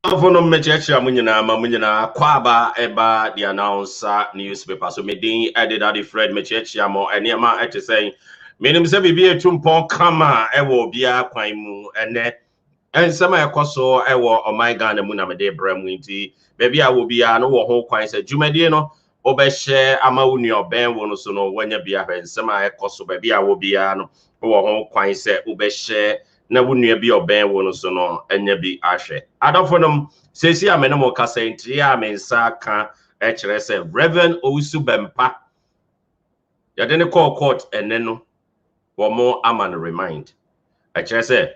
Afono mechechi amunyina kwaba eba the announcer newspaper so medin edit that Fred mechechi amo eniema ete say menim se bibi etumpon kama ewo bia kwan mu ene ensema ekoso ewo oman Ghana mu na mede bram nti baby a wo bia no wo ho kwan se dwumadi no obehye ama woni oben wo no so no wanya bia ensema ekoso baby a wo bia no wo ho kwan se obehye na wunua bi oben wo no so no enya bi ahwe adofonom sesi amenemo kasa ntri a mensa ka e kire se Rev Owusu Bempah yade ne call court ene no wo mo aman remind e kire se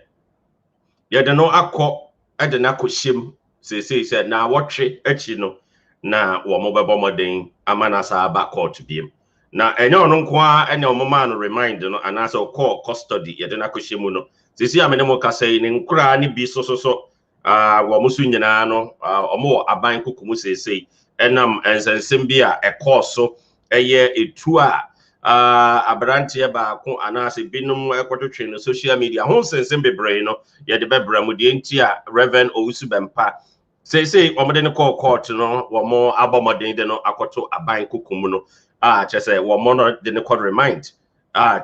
yade no akọ ede na kohyem sesi se na wotwe achi no na wo mo bebo moden amana sa ba court biem na enye ono nko a ene wo mo man remind no anasa call custody yade na kohyem no sisi amenemo kasa ni nkura ni bi so wo musu nyina no omo aban kokumu sesei enam ensensem bi a ekoso eye etu a abrantie ba ko anase binum ekototwe no social media ho sensem bebre no ye de bebra mu de enti a Rev Owusu Bempah sesei omode ne call court no wo mo abomoden de no akoto aban kokumu no chese wo mo no de ne call remind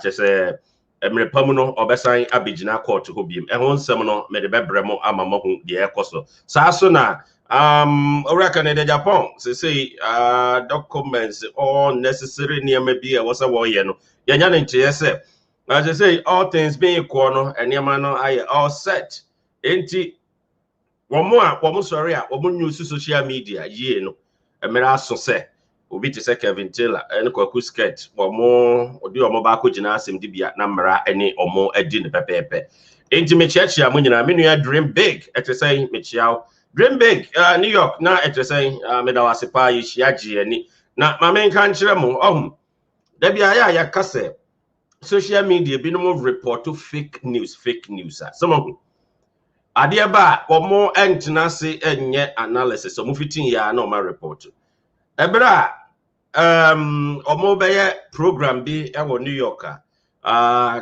chese emrepamu no obesan abigina court ho biem ehon nsem no me de bebremo amama ho de ekoso saa so na oraka ne de Agyapong say documents all necessary niema bi e wasa wo ye no yanya ne ntie se as say all things being equal no eniema no aye all set enti womo sorry a womo news social media ye no emera aso se obi te se Kelvin Taylor ene kwaku skirt omo odi omo ba ko gina asem dibia na mra ene omo adi ne pepepe enti me chiachi am nyina me nua dream big ete say me chiao dream big New York na ete say me da wasepa yi chiaji ani na ma me nkan kire mo da bia ya kase social media bi no report to fake news some ade ba omo entena se enye analysis omo fitin ya na omo report ebra omo beye program bi e wo New York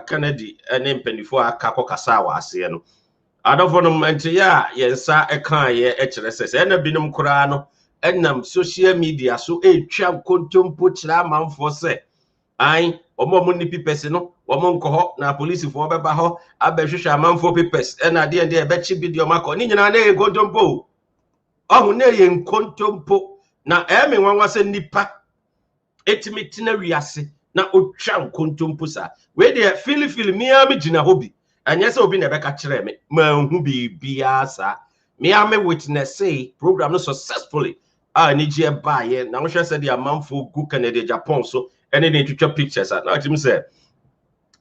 Kennedy ene mpendifo aka kokasa wa ase no adofo mente ya yensa eka ye e kire sese ena binum kura no enam social media so etwa kontompo kira manfo se ai omo ni pipesi no omo nkoho na police fo beba ho abehwehwe amanfo pipes ena de e be chi video mako ni nyina na ye kontompo ohun na ye nkontompo na eme nwanwa se nipa etimitina wiase na otwa nkontompo sa we de feel mia me gina hobi anya se obi na be ka kire me ma hu bibia sa mia me witness say program no successfully ni je baaye na wo hwe se de amanfo gu Canada Japan so ene ne twitwa pictures na tim se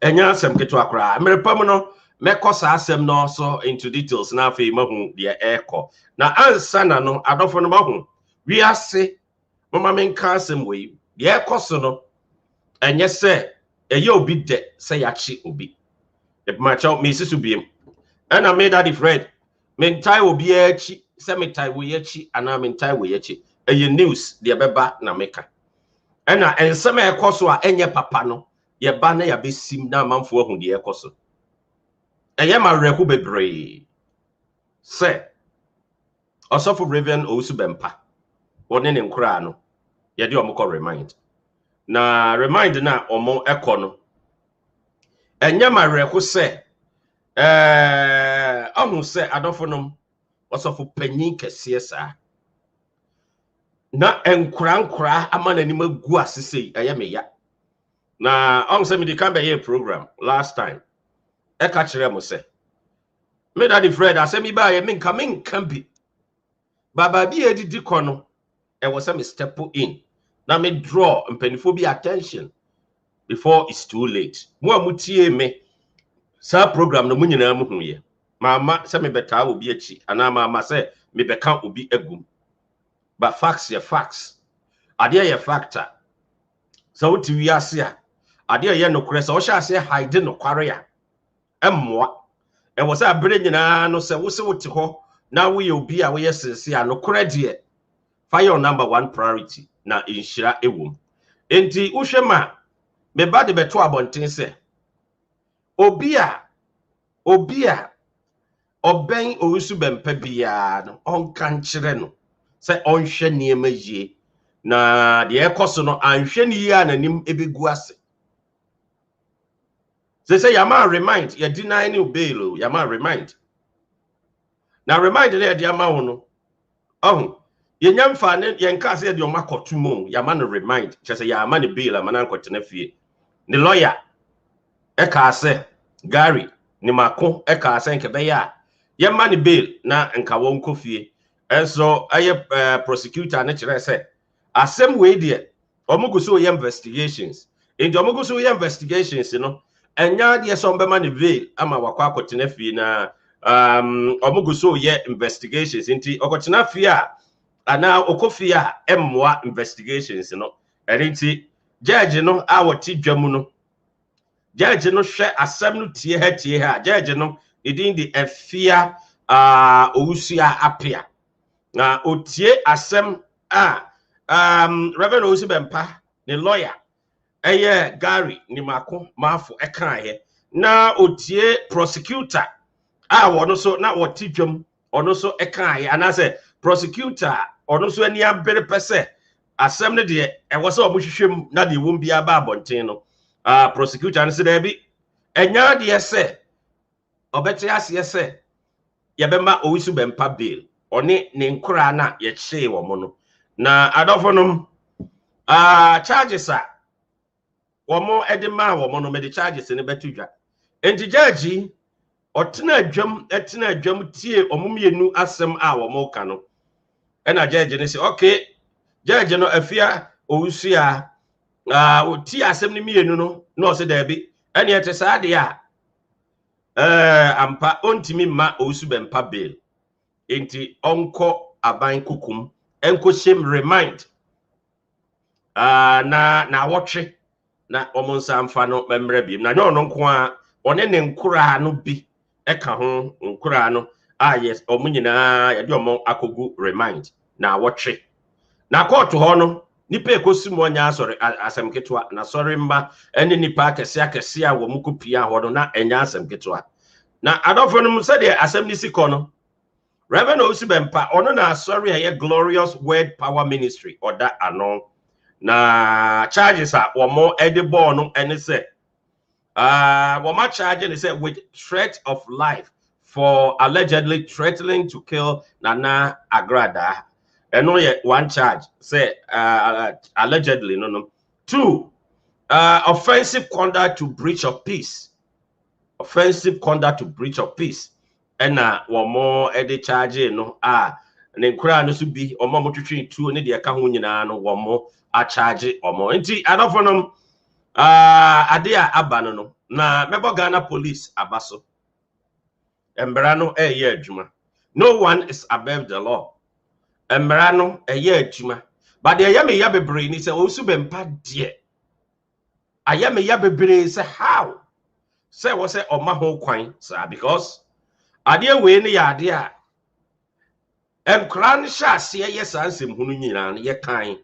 enya asem keto akra merepam no mekosa asem no so into details na afi mahu de eko na ansa na no adofo no mahu wiase mama menka asem we ye ekoso no enye se eye obi de se yachi obi e ma chaw me sisu biem and I made that Fred mentai obi achi se mentai we achi ana mentai we achi eye news de beba na meka ena ensema ekoso a enye papa no ye ba na ya besim na manfo ahu de ekoso eye ma reku bebre se osofo Rev Owusu Bempah woni ne nkura no ye de omko remind na omo eko no enye ma reku se ahu se adofonom osofo panyin kese sa na enkura amana ni magu asese eye me ya na on se me di kan be here program last time e ka kire mo se me daddy Fred asemi ba ye me nka bi baba bi edidi kono e wo se me step in na me draw mpanifo bi attention before it's too late mo amutie me sa program no munyina mu hu ye mama se me beta obi achi ana mama se me beka obi agum but facts ye facts ade ye factor so what we are see ade ye no kure so wo sha se hide no kware ya emmoa e wo se abere nyina no se wo se wote ho na wo ye obi a wo ye sese a no kure de fire number 1 priority na inshira ewom enti wo hwema me ba de beto abonten se obi a Rev Owusu Bempah biya no onka nkyere no se onhwe niema yie na de ekoso no anhwe ni ya nanim ebegu ase say yama remind ya deny ni bail yama remind na remind na de ama wo no yenya mfa ne yenka se de o makotumo yama no remind chese yama ne bail amana nkotena fie the lawyer eka ase Gary ni mako eka ase nke be ya yema ne bail na nka won kofie enso aye prosecutor ne kire se asem we de omuguso ye investigations into omuguso ye investigations no enya de so mbema ne bail ama wakwa akotena fie na omuguso ye investigations inti okotena fie a ana okofie a emmoa investigations no erinti judge no awoti dwamu no judge no hwe asem no tie ha judge no idin di afia Owusu apia na otie asem Rev Owusu Bempah ne lawyer Gary ni mako mafo ekaye na otie prosecutor wono so na woti dwam ono so ekaye anase prosecutor ono so ani abere pese asem ne de ewo se omuhwehwem na de wom bia ba abonten no prosecutor ne se da bi enya de se obete ase se yebema Owusu Bempah bail one ne nkura na ye kye wo mo no na adofonom charges womo edema womo no me de charges ne betudwa enti judge otena adwam tie omumienu asem womo ka no ena judge ne se okay judge no afia Owusu oti asem ne mienu no no se da bi ene ete sa de ampa ontimi ma Owusu Bempah bail enti onko aban kukum enko shem remind na wotwe na omonsa amfa no memre bi na nyo no nko a one ne nkura no bi eka ho nkura no yes omunyina ya de omon akogu remind na wotwe na court ho no nipa ekosimu onya asori asem ketwa na sorry mba ene nipa akese a wo mukopia ho no na enya asem ketwa na adofo no se de asem ni siko no Rev Owusu Bempah ono na sorry a glorious word power ministry oda anon na charges womo edibo no ene se woma charge ne say with threat of life for allegedly threatening to kill Nana Agrada eno ye one charge say allegedly no 2 offensive conduct to breach of peace ena womo edi charge no ne nkura no so bi omo motwetwe tuo ne de ka ho nyina no womo a charge omo enti adofonom ade a abano no na mebo Ghana police abaso embra no eye adwuma no one is above the law embra no eye adwuma but the yame ya bebre ni se Owusu Bempah de ayame ya bebre se how say wo say oma ho kwan sir because ade we ne ya ade a enkran hyase ye sansem hunu nyina no ye kan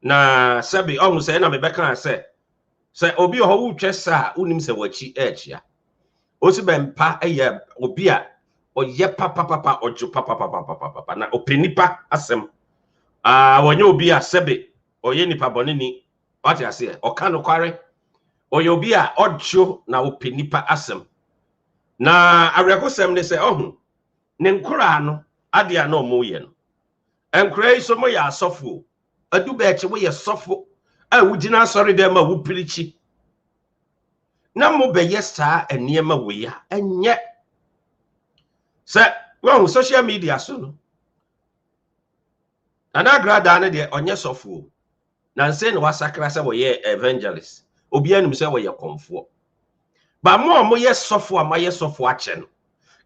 na sabi on say na me beka say obi ho wutwe sa unim se wachi echia Owusu Bempah eye obi a oye papa ojo papa na openipa asem wonye obi a sabi oye nipa bonini what you say oka no kware oye obi a ojo na openipa asem na arekosem ne say ne nkura no ade a na omoye no enkura iso mo ya asofo adu ba eche wo ye sofo wugina sorry dem ma wo pirichi na mo be yesta eniema we ya enye se wo social media so no ana grada na de onye sofo na nse ne wasakra se wo ye evangelist obi anum se wo ye komfo ba mo ye sofo ama ye sofo ache no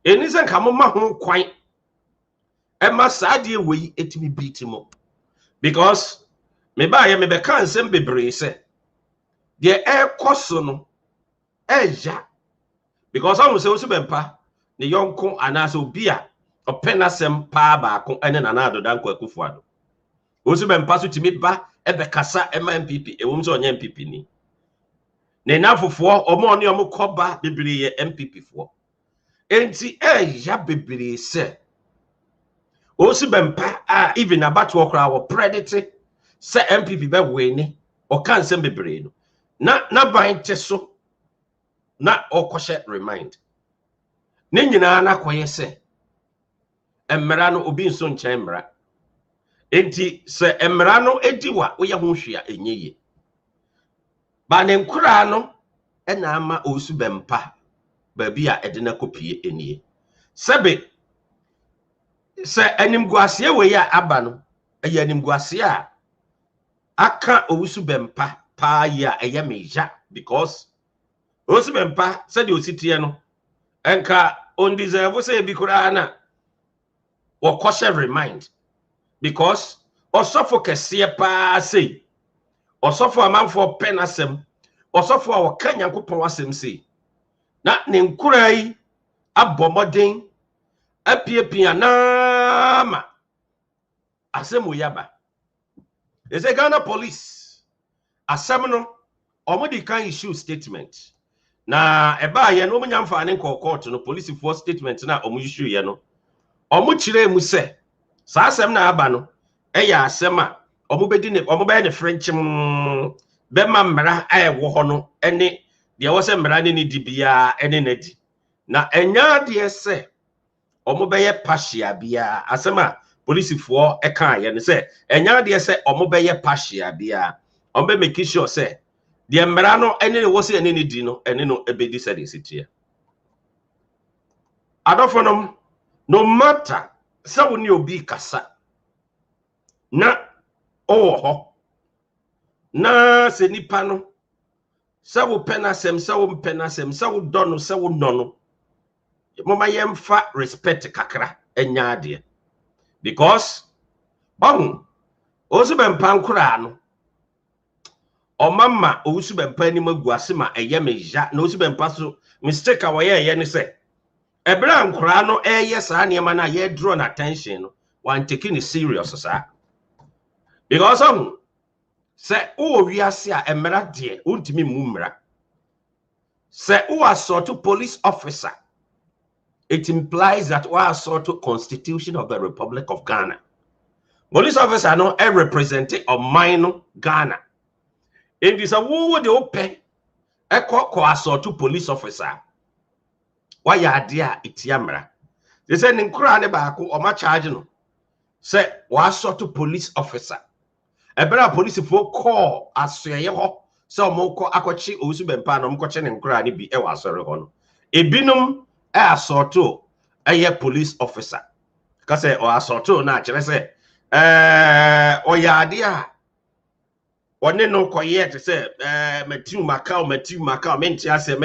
eni se nka mo ma ho kwan ema saade we etimi bitimo because me ba ye me be kan sem bebre se de koso no eja because am se Owusu Bempah ne yonko anase obi a opena sem pa ba ko ene na na adoda nko akufu ado Owusu Bempah so timi ba ebe kasa ema MPP ewum so onye MPP ni ne nafofo omo ne omo koba bebre ye MPP fo enti ya bebre se Owusu Bempah even about okra wo predicate se MPP be wini o kan sem bebre no na ban te so na okoshe remind ne nyina na koye se emmera no obi nso nchen mmera enti se emmera no ediwa wo ye ho hwea enyeye ba ne nkura no na ama Owusu Bempah ba bi a ede na kopie enie sebe se animguase we ya aba no eye animguase a aka Owusu Bempah pa ya eye meja because Owusu Bempah said you sitie no enka on deserve say bi kura na wo koshe remind because osofo kese pa say osofo amanfo penasem osofo a wo kan Yankopon asem say na ne nkura yi abomoden apiepia na ma asem yaba ese Ghana police asem no omodi kan issue statement na eba ye no omunya mfa ne court no police for statement na omu issue ye no omu kire mu se sa asem na aba no eya asem a omu bedi ne omu be ne frenchim be ma mmara wo ho no ene de wo se mmara ne ni dibia ene nadi na enya de se omu be ye partia bia asem a police for kan ye ne se enya de se omu be ye partia bia omu be make sure se the mmara no ene ne wo se ene ne di no ene no ebedi se de sitie adofonom no matter se woni obi kasa na ho na se nipa no se wo penasem se wo penasem se wo dono se wo nono mama yemfa respect kakra enya ade because Owusu Bempah nkura no omama Owusu Bempah ni maguase ma eye meja na Owusu Bempah so mistake a woye ne se ebra nkura no eye sa ne ma na ye draw na attention no one taking it serious sa because se o wiase a emra de untimi mu mra se o assault to police officer it implies that we assault to Constitution of the Republic of Ghana. Police officer no representing of minor Ghana. In this wo de open ko assault to police officer. Why ya dia itiamra. They say nkura ne ba ko o ma charge no. Say wa assault to police officer. Ebera police for call asoye ho. Say o mo ko akochi Owusu Bempah no mo ko che ne nkura ne bi e wa asore ho no. Ebinum assault to police officer. Because o assault na kire say oyade a one no koye te say Matthew Macau menti ase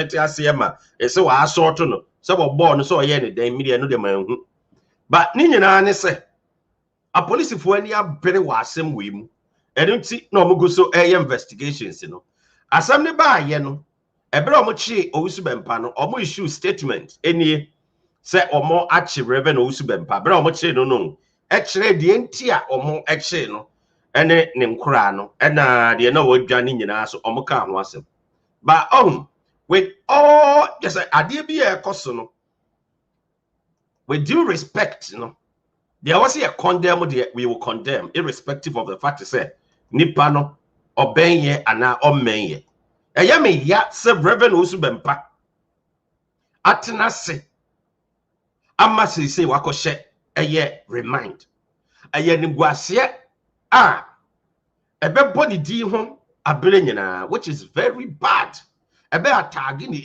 ma e say wa assault no say bo ball no so oye ne dan media no de manhu but ni nyina ne say a police fo ani abere wa asem we mu enti na omugo so investigations no asem ne ba ye no ebere omo chi Owusu Bempah no omo issue statement enie say omo achi Rev Owusu Bempah bere omo chi no ekire de enti a omo ekire no ene ne nkura no ena de na wodwa ne nyina so omo ka ho asem but with all just ade bi e koso no with due respect no there was a condemn we will condemn irrespective of the fact say nipa no obenye ana omenye eya me ya se Rev Owusu Bempah atena se ama se wakoshe eye remind eye ni guase a ebe body di ho abere nyina which is very bad ebe tag ni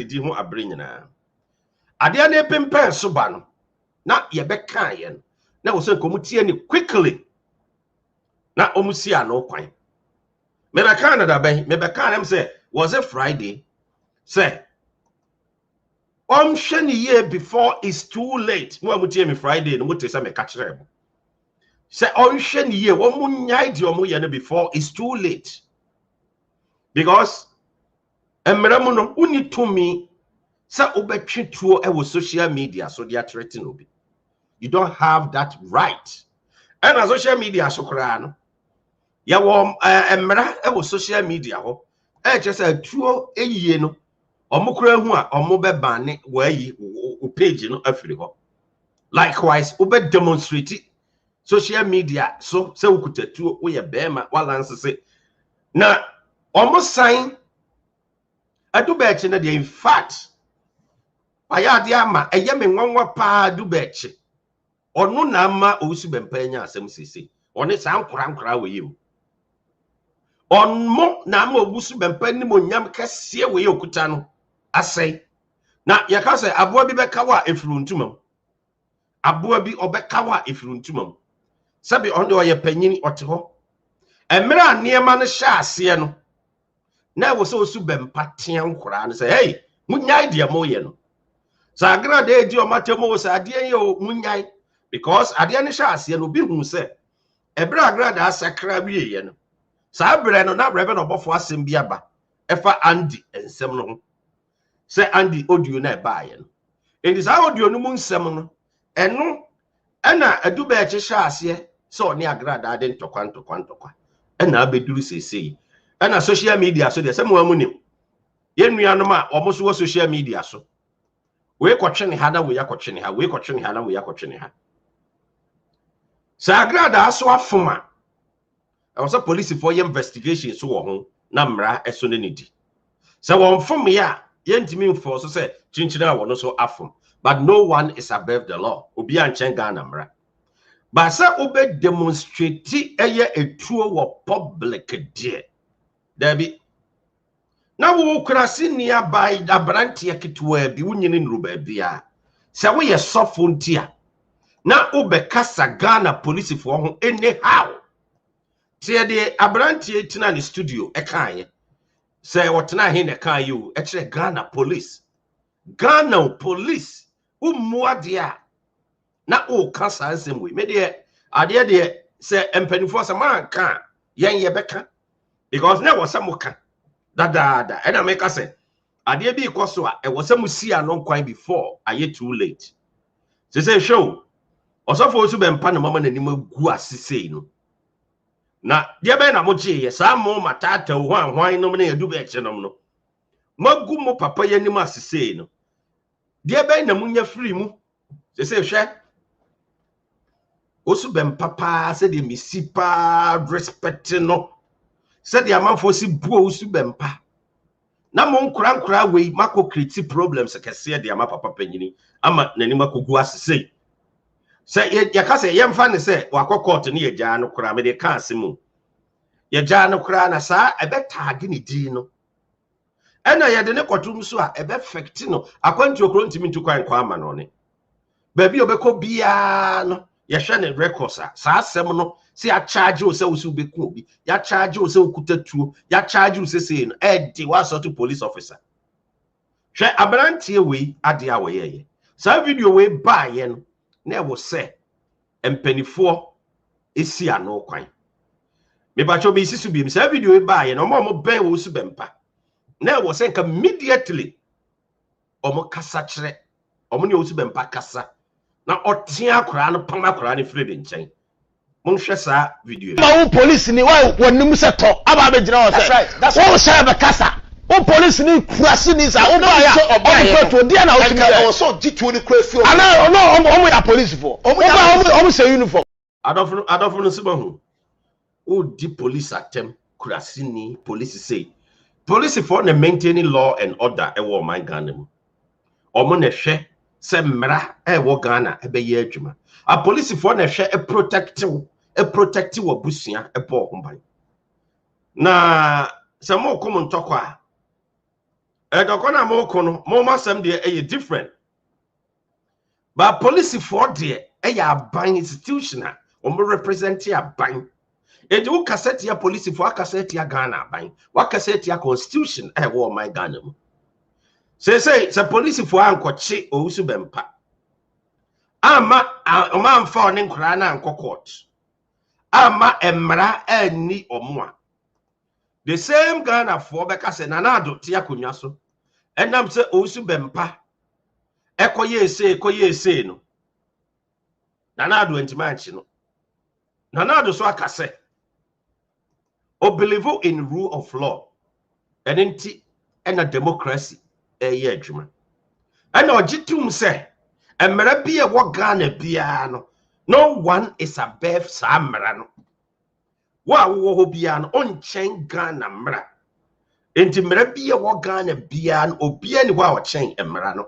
di ho abere nyina ade na epempen so ba no na ye be kan ye na wo se komutie ni quickly na omusi ano kwan me be kan da ben me be kan am say was it Friday say sheni ye before it's too late mo amutie me Friday no mo te say me ka kire mo say sheni ye wo mo nyai di omo ye no before it's too late because emremu no uni to me say obetwe tuo e wo social media so they are threatening obi you don't have that right and on social media so kra no ya wo emra e wo social media ho e che say tuo eyie no omukura hu a omo be bane wayi page no afiri ho. Likewise, ube demonstrate social media so se ukutatu we bema walance say na almost sign adu bechi na in fact aya de ama eye me nwanwa pa adu bechi onu na ama Owusu Bempah anya asem sisi oni sa nkura we yim onmo na ama Owusu Bempah ni monyam kese we okuta no asai na yaka say aboa bi beka wa efiruntumam aboa bi obeka wa efiruntumam sabi onde oye panyini ote ho emra niema no hya ase no na wo so Owusu Bempah tia nkura no say hey munyai de mo ye no sa agra de edi o matemo sa ade ye o munyai because ade ne hya ase no bi hu say ebra agra da asakra bi ye no sa bre no na brebe no bofo asem bi aba efa Andy ensem no say Andy audio na ba ye no enti sa audio no mu nsem no eno ena aduba e hya ase so ne agra da de ntokwa ena abeduru sesei ena social media so de sem wa munim ye nuanom a omo so wo social media so we kwotwe ne ha na we yakotwe ne ha we kwotwe ne ha na we yakotwe ne ha sa agra da so afoma e was a police for investigation so wo ho na mra eso ne nidi sa won fom ya ye ntimi mfo so say chinchina wo no so afom but no one is above the law obi an chen Ghana mra but say obe demonstrate eye etuo wo public there Debbie na wo krasi nia by abrante akitwa bi wunyini nruba bia se wo ye sofo ntia na obekasa Ghana police for ho anyhow tie de abrante tina ne studio e kan ye se wotena he ne kan you e kire Ghana police umuade a na o kasa nsem we me de ade de se empanifo se man kan yen ye beka because na wo se mo kan da and I make us say ade bi ikoso a e wo se mo si anon kwan before aye too late say show osofo Owusu Bempah na mama nanim agu asesei no na de be na mo gye ye sa mo matata hwan no na edu be che no magu mo papa yanim asesei no de be na munya free mu say hwe Owusu Bempah pa se de misipa respect no se de amanfo si bu Owusu Bempah na mo nkura we mako create problems kese de ama papa panyini ama nanim akogu asesei se ya ka se yemfa ne se wakọ court ne yegya no kura me de ka asemu yegya no kura na sa ebe tag ni di no ena ye de ne kotum so a ebe effect no akwanti okro ntimi ntukwan kwa ama no ne ba bi obekọ bia no ye hwe ne records a sa asem no se ya charge o se Owusu beku obi ya charge o se okutatuo ya charge o se sei no e di wa sort police officer hwe abrantie we ade a we ye sa video we ba ye no na wo se empanifo esi ano kwan me ba cho be sisu bi sa video e ba ye no mo ben Owusu Bempah na wo se nka immediately omo kasa kire omo ne Owusu Bempah kasa na otia akora no pam akora ne free de nchen mon hwe sa video ma wo police ni wa wonim se to aba be gina wo se wo se be kasa wo police ni kurasi ni sa wo ba ya o to dia na wo tumi so gituo ni kurasi ana no omo ya police for omo se uniform adofo no siba hu o di police atem kurasi ni police say police for na maintaining law and order e wo man Ghana mu omo na hwe se mra e wo Ghana e be ye adwuma a police for na hwe e protective obusia e bo homban na se mo kom ntokwa e dokọ na mo kono mo masem de e different but police for de e ya ban institutional o mo represent ya ban e de ukaseti ya police for akaseti ya Ghana ban wakaseti ya constitution e wo my Ghana mu say police for ankoche Owusu Bempah ama o man fa ne nkra na anko court ama emra ani omwa the same Ghana for beka se nanado te akonwa so enam se Owusu Bempah ekoye ese no nanado antimanchi no nanado so akase o believe in rule of law and enti and a democracy ye adwuma And ojitum say, and merabia what Ghana piano. No one is above Samrano. Wa wo bian on chain Ghana mra. Enti merabia what Ghana bian obian wa chain emrano.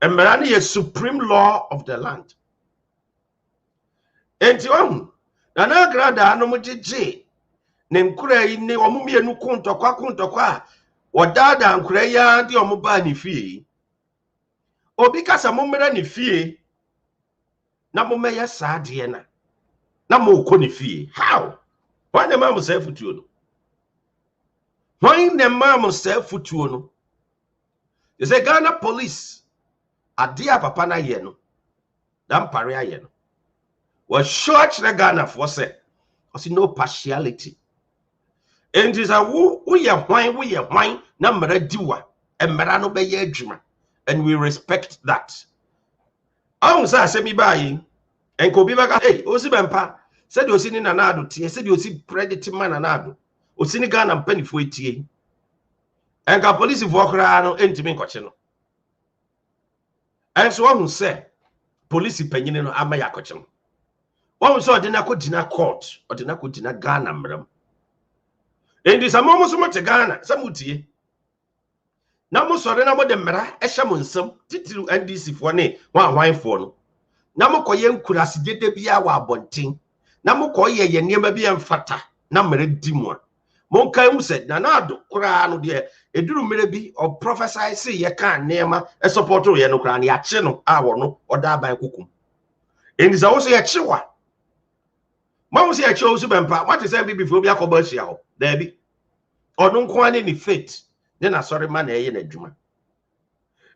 Emrano is supreme law of the land. Enti nana grada no mujije. Nenkura ine omumie nu kuntokwa wadada nkura ya di omuba ni fie. Obi kasa momera ni fie. Na momeya saade na mo ko ni fie. How? Why the man say futuo no? Why the man say futuo no? You say Ghana police adia papa na ye no. Dan pare aye no. Was short na Ghana for say. Cause no partiality. And is a we are wine na mera diwa and mera no be ye adwuma. And we respect that. Say say me buying and ko bi baka hey Owusu Bempah said you see ni nanado tie said you see predator man nanado o see ni Ghana mpanifo etie and ka police fo kra no entimi nkoche no and so who say police panyine no ama yakoche no won so odina ko dina court odina ko dina Ghana mram and this amomo so much Ghana samutie na mo sore na mo de mra e hye mo nsam titiru NDC fo ne wan fo no na mo koye nkurasi dede bia wa abonten na mo koye ye niema bia mfata na mere di mo mo kan mu se na ado kura no de eduru mere bi o prophesy say ye kan niema e support ye no kura na ya che no awo no oda ban kukum eniza wo se ye chewa ma wo se ye che Owusu Bempah what is say before bia ko ba hia ho da bi odun ko ane ni faith ne na sorry man na ye na adwuma.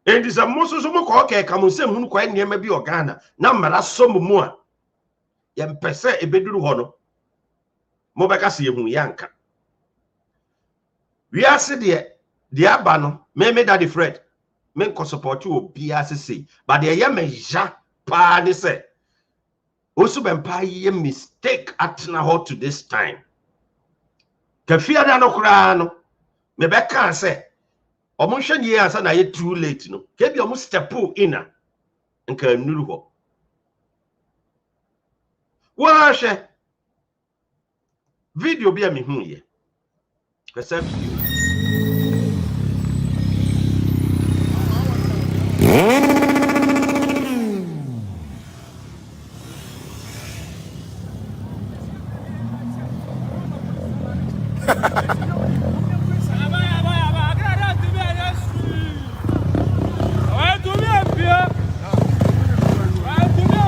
And this a most so much okay, come say who quite near maybe Ghana. Now, Mara some more. Yam pese a bedroom hono. Mobaka see who yanka. We are said the abano, may daddy Fred. Men can support you, BRCC, but the yam ja pa they say. Owusu Bempah ye mistake at now to this time. Kafia no krano. Mebeka say. Omusha ye ansa na ye too late no kebi omu step in nka nuru ho wa hwe video bi a me hu ye pesa video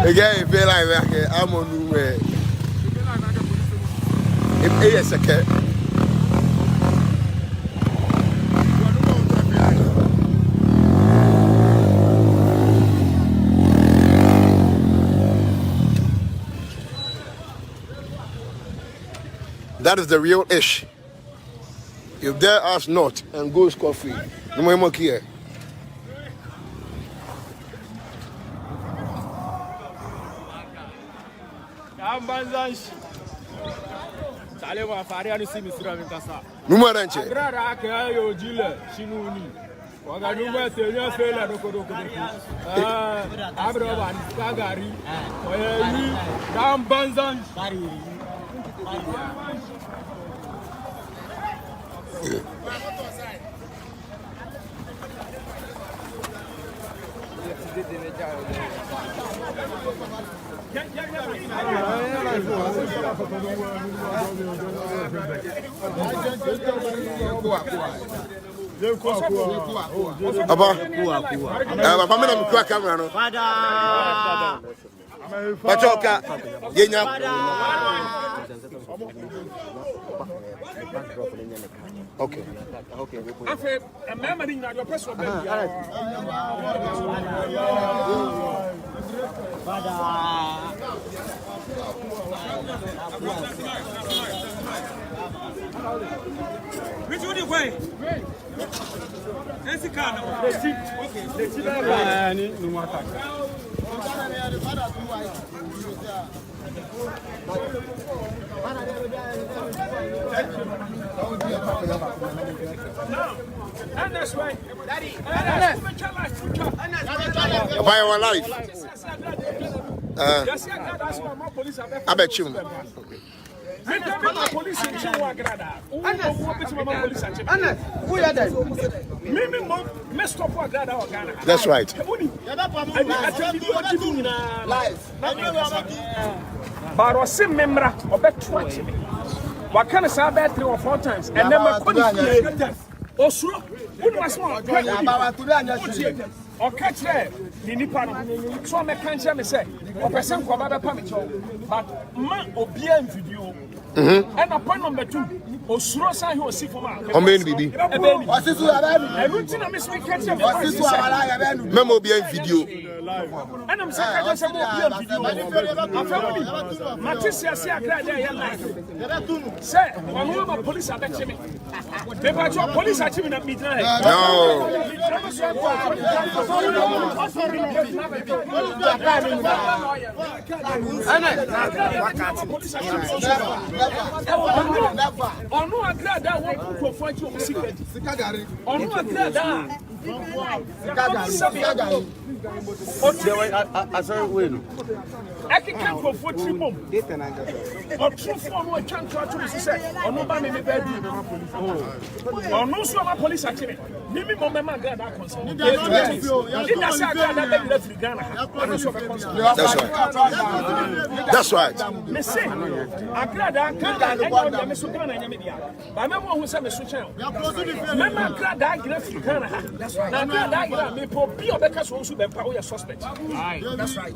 Again, feel like I'm on the way. Yes, okay. That is the real ish. If there us not and go coffee, no more here. Camera. Pachoka, Yenya. Okay. Okay. I'm remembering that your personal baby. Which one you way? Let's see car. Okay, let's see. And that's right. By our life. I bet you. That's right. But I see member of that 20. What can I say about 3 or 4 times? And then my quality. Also, who was one? Or catch there, the Nippon. So I can't say, or person for Baba Pamicho, but man or bien video. And a point number 2. Osuro san ho si foma. O me bibi. Osisu abanu. Everything I miss we catch them. Osisu awala abanu. Memo bi en video. And I'm saying catch them bi en video. Afamuni. Matisia si akra there ya life. Say, one woman police abeche me. They ba jo police achi me na midnight. No. Onu agrada wo microphone ti o secret. Onu agrada. O sorry we no. Eki kan microphone ti mom. O true phone o twan to say onu ba me ba di onu so ma police akire. Mimi mo me ma agrada concern. That's right. That's right. Me say agrada kan enyo me so kan anya me dia. Ba me mo hu say me so chen. Me ma agrada agrada African ha. Na agrada agrada me po bi obeka so Owusu Bempah o suspect. That's right.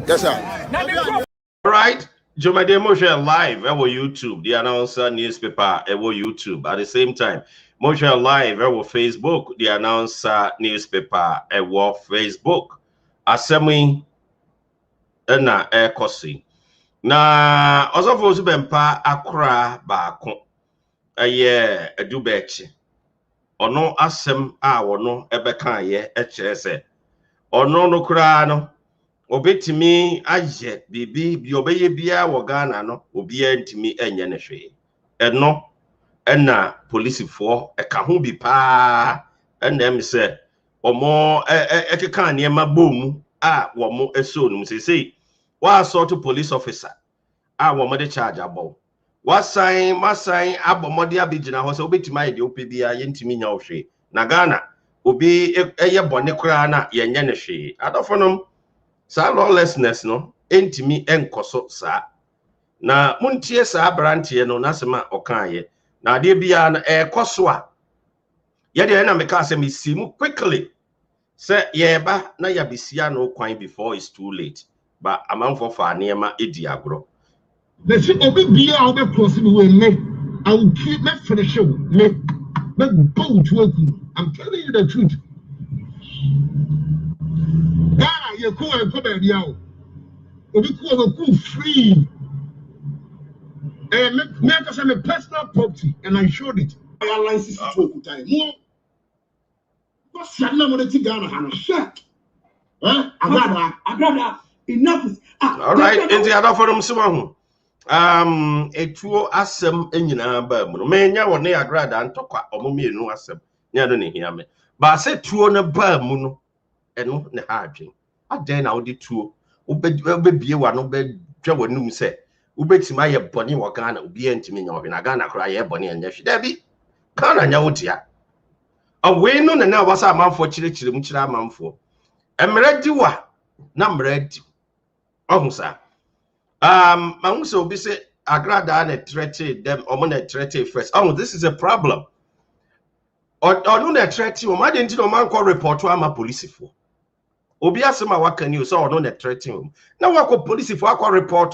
That's right. All right. Jomade Moshe live at YouTube. The announcer newspaper at YouTube. At the same time, Moshe live at Facebook. The announcer newspaper at Facebook. Asemi na ekosi. Na also for Owusu Bempah akra baako. Aye edubechi. Ono asem a wono ebeka ye ekire se. Ono no kura no obetimi aye bibi bi obeye bia wo Ghana no obia ntimi enye ne hwe eno na policefo eka ho bi pa na em se omo ekeka ne ma bomu a wo mo eso no sesei wa assault police officer a wo mo de charge abo wa sign masign abomode abegina ho se obetimi aye de opebia ye ntimi nya hwe na Ghana obi eye bone kura na yenye ne hwe adofonom sa lawlessness no entimi enkoso sa na muntie sa brantie no nasema okaye na ade bia na ekoso a ye de na meka se mesimu quickly say yeba na yabisia no kwan before it's too late but amanfo fa niema edi agro the shit obi bia obi cross me we me I will keep me finish you me boat work. I'm telling you the truth. Ghana, you go and come baby out. Obi go free. And make us a personal property, and I showed it. I license to time. More. What's your name on the Ghana? I'm shut. Agrada. Enough is. All right. In the other forum, someone. Etuo asem enyina ba mu no menya woni agrada ntokwa omomienu asem nya do ne hia me ba se tuo ne ba mu no eno ne ha adwen aden na odi tuo obebie wa no be twa wonum se ubetima ye boni wo Ghana obi antimi nya wo na Ghana kra ye boni anya hwe da bi Ghana nya wotia awe no ne na wasa amanfo kirikire mu kira amanfo emredi wa na mredi ohusa I so be say agrada na threaten them or na threaten first. Oh, this is a problem. Or no na threaten o ma dey nti no man call report to ama police for. Obi asema waka ni so no na threaten. Na wako police for akwa report.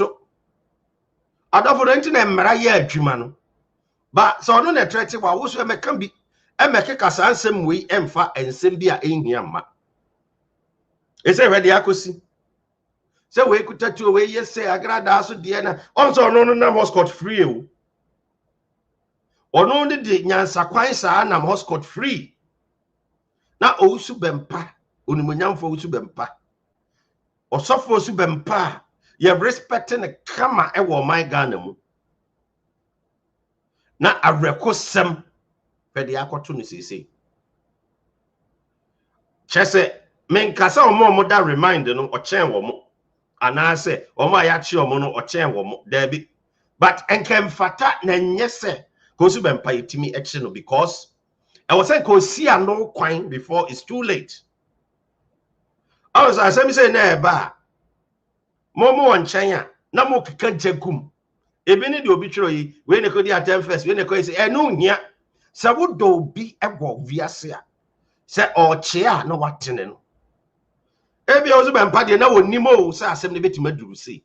Adafo nti na mmara ye adwuma no. But so no na threaten wa wo so emeka bi emeke kasa ansem we emfa ensem bi a enhia ma. Ese ready akosi. Say we could touch away, yes, say agrada so dear. Also, no was scot free. Or no, the nyansa quinsa and was scot free. Now, Owusu Bempah, Unimunyam for Owusu Bempah. Osofo Owusu Bempah ye respecting the kama ewo my Ghana mu na arekosem pede akoto no sisi chese menkasa omo da remind no ochen wo mo anase omo ayachi omo no ochen wo mo dabi but enkem fata na nyese Owusu Bempah yetimi eche no because I was saying ko see no kwan before it's too late. I was say na ba momo nchen na mo keka jegum ebi ni de obi twero yi we ne ko di atem first we ne ko say enu hia se wo do bi ego viase a se o che a na watene no ebi Owusu Bempah de na wonimo se asem ne betima duru sei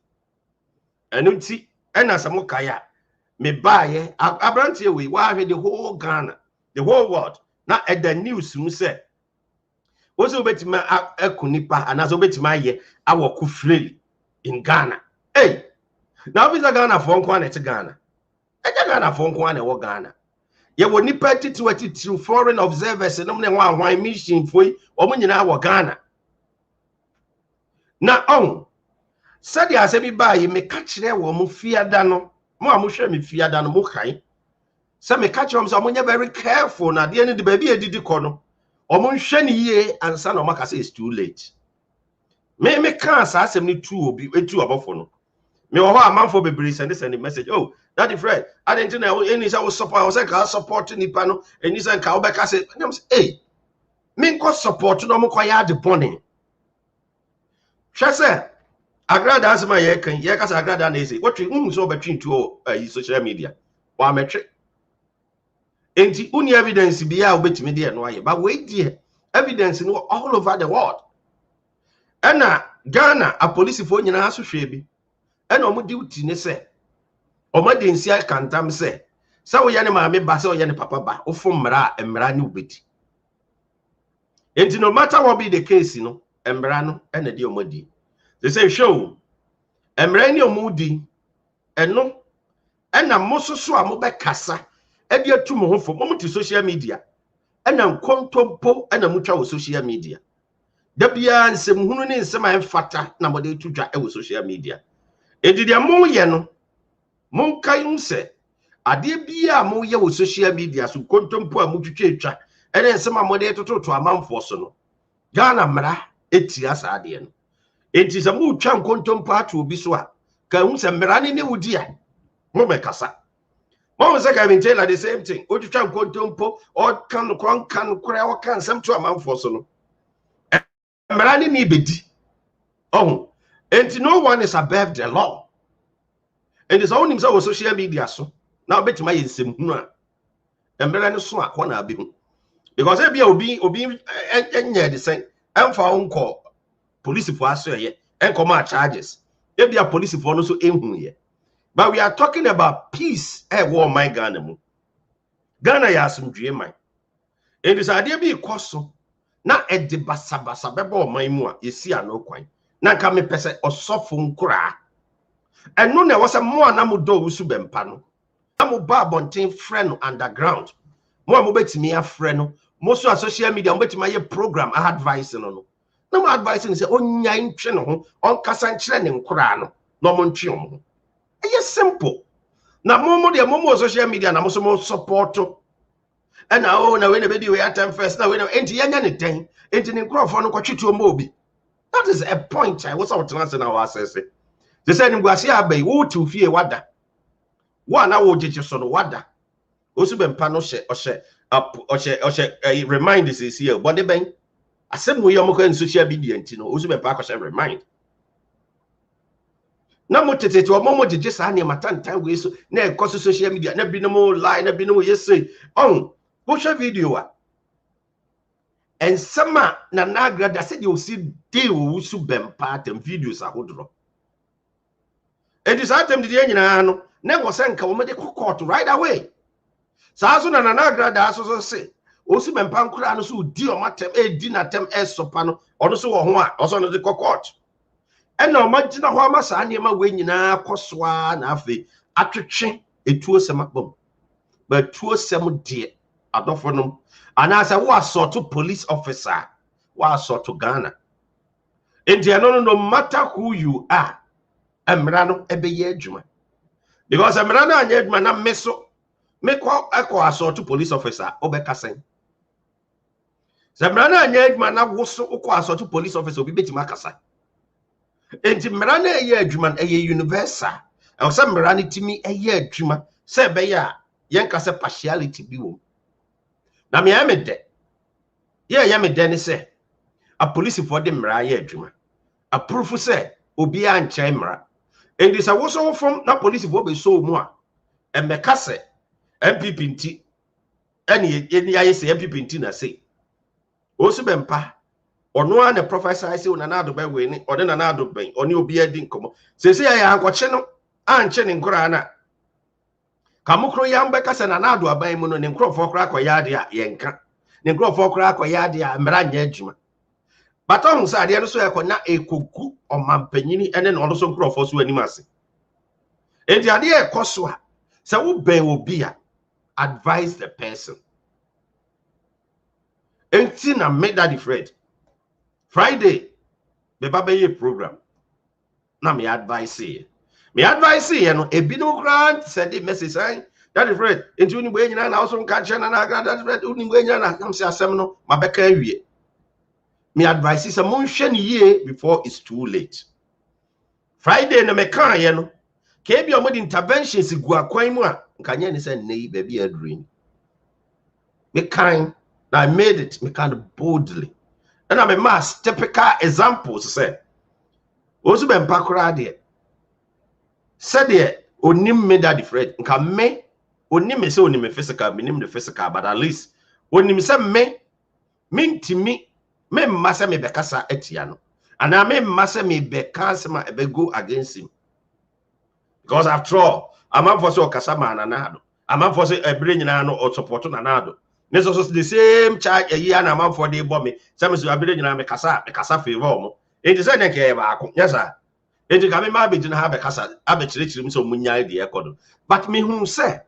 enu nti ena se mo kaya me baaye abrantie we wa hwe the whole Ghana the whole world na at the news mu say Owusu betima akunipa anazo betima ye awoku free in Ghana. Hey, now visa Ghana for nkwa na Ghana. Eja Ghana for nkwa na wo Ghana. Ye wo nipa titi foreign observers no ne wan mission foi omo nyina wo Ghana. Na on said ya se bi ba ye me ka kire wo mo fiada no mo amohwe me fiada no mo kan se me ka kire mo so mo nya very careful na de ni de ba bi edidi ko no omo nhwe ni ye ansa na maka say it's too late. Me kan sa asem ni tu obi etu obofo no me wo ha manfo bebre send the message oh that is Fred I didn't know any say support I was say ka support nipa no eni say ka obeka say dem say hey me ko support no mo kwa ya de bonding hwe say agrada asema ye kan ye ka say agrada na say what we so between two social media wa metwe enti uni evidence bia obetimi de no aye but we die evidence no all over the world. Ena Ghana a police for nyina so hwe bi ena omo duty ne se omo de nsia kantam se wo ye ne maame ba se wo ye ne papa ba ofo mmara ne ubeti enti no matter what be the case no mmara no ena de omo di they say show mmara ni omo di eno ena mososo a mo be kasa e de atu mo ho fo mo ti social media ena nkontompo ena mutwa wo social media Dabia nsem hunu ne nsem fata na mode tudwa e wo social media edidia mo ye no mo kai nse ade bia mo ye wo social media so kontompo a mutwetwa ene nsem amode tototo amanfo so no Ghana mra eti asa ade no enti se mo twa kontompo ato obi so a ka hu se mra ne wudi a mo mekasa mo se Kelvin Taylor the same thing o twa kontompo o kan kora o kan nsem to amanfo so no Mrani ni bedi. Oh, and no one is above the law. And it's only so social media so. Now bet my sim huna. And Mrani so akona bi. Because e bia obi enye the same. Emfa unko police for aso ye. Enkoma charges. E bia police for no so ehun ye. But we are talking about peace e war my Ghana mu. Ghana ya asumdue man. And this idea be koso. Na edi basabasa beba oman mu a yesi ano kwan na ka me pese osofo nkura eno na wo se mo na mo do Owusu Bempah no na mo ba bonten frɛ no underground mo betimi afrɛ no mo so social media mo betimi aye program advice no na mo advice ni se onya ntwe no ho on kasa nkyerɛ ne nkura no na mo ntwe ho eye simple na mo de mo social media na mo so mo support and now na we na be di we atem first na we na enti yanya ne den enti ne nkrofo no kwatwetu omo obi that is a point I was out to answer now assess they said ngwase abai wo tu fie wada wa na wo jeje so no wada Owusu Bempah no hye remind this is here but ben asem we yom ko social media enti no Owusu Bempah ko remind na mo tete omo jeje sa na matantan we so na e ko social media na bi no mo lie na bi no yesi on go share video a and sama na nagrada said you see dey Owusu Bempah them videos ahodro and this item the nyina no na go say nka wo me de court right away sa so na nagrada so say Owusu Bempah nkura no so di o matem e di na tem e sopa no ono so wo ho a oso no de court and na o magina ho ama sa ne ma we nyina kosoa na afi atwetwe etuo semakbom but tuo sem de adofonom and as I was sort of police officer was sort of Ghana And no matter who you are, Emrano ebeye adwuma. Because Emrano anya adwuma na meso me kwa assault to police officer obekasen. Emrano anya adwuma na woso kwa assault to police officer obi betima kasa. Enti Emrano eye adwuma eye universal. E say Emrano timi eye adwuma say be ya yen kasa partiality bi wo. Na me amede. Ye me de ne say a police for dem Emrano eye adwuma. A proof say obi anche Emrano. And this also from na police for be so mu a emeka se MPP nti eni aye se MPP nti na say Owusu Bempah ono a ne professor say una na ado be we ni ode na na ado ben oni obi adi nkomo se ya ankoche no anche ne nkora na kamukro ya mbeka se na ado aban mu no ne nkrofo kra akoya ade a yenka ne nkrofo kra akoya ade a mra nya adwuma baton sa ade no so yakona ekogu omampanyini ene no so nkrofo so animase enti ade ekoso a se wo ben obi a advise the person enti na make that different Friday be babaye program na me advise ye no ebi no grant said the message saying that different enti uni gbe nyina na also nka che na na that different uni gbe nyina na kam se asem no mabeka awie me advise is a monhwe ye before it's too late. Friday na me kan ye no ke bi omodi interventions gu akwan mu a nkanye ni say nei ba bi adrin me kan na I made it me kind of boldly and I'm a mass typical examples say Owusu Bempah kura de said de onim me that different nka me onim me say onim physical me nim the physical but at least onim say me ntimi me massa me bekasa etia no and I me massa me bekasa ma ebe go against him because after all I'm for so kasa ma na do I'm for say ebre nyina no or support na na do neso so the same charge a year na am for dey bomb me say me so ebre nyina me kasa favor mo e dey say na ke ba ko yes sir e dey ka me ma be jina ha bekasa abechire me so munya dey ekodo but me hu say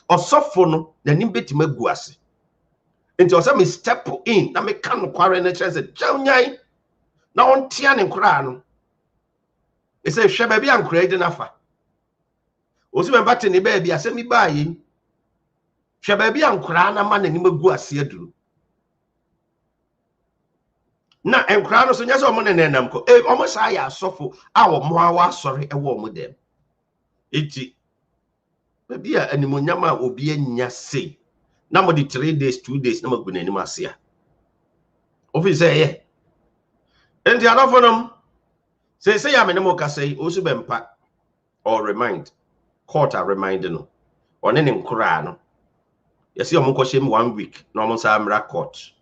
osofo no na nim betima gu ase. Enti o say me step in na me kan no kware na chese jawnyai na on tia ne nkura no e say hwe ba bia nkura edi nafa Owusu Bempah te ne ba bia say mi ba yi hwe ba bia nkura na ma na nim gu ase aduru na nkura no so nya so mo ne nenam ko o mo sa ya asofo a wo mo awa asori e wo mo dem eti ba bia animonyam a obi anya sei na mo di 3 days 2 days na maguna ni masia office ye enti adofonom say ya me ne mo ka say Owusu Bempah or remind court a remind no one ne nkura no yesi o mo ko shem 1 week na mo sa amra court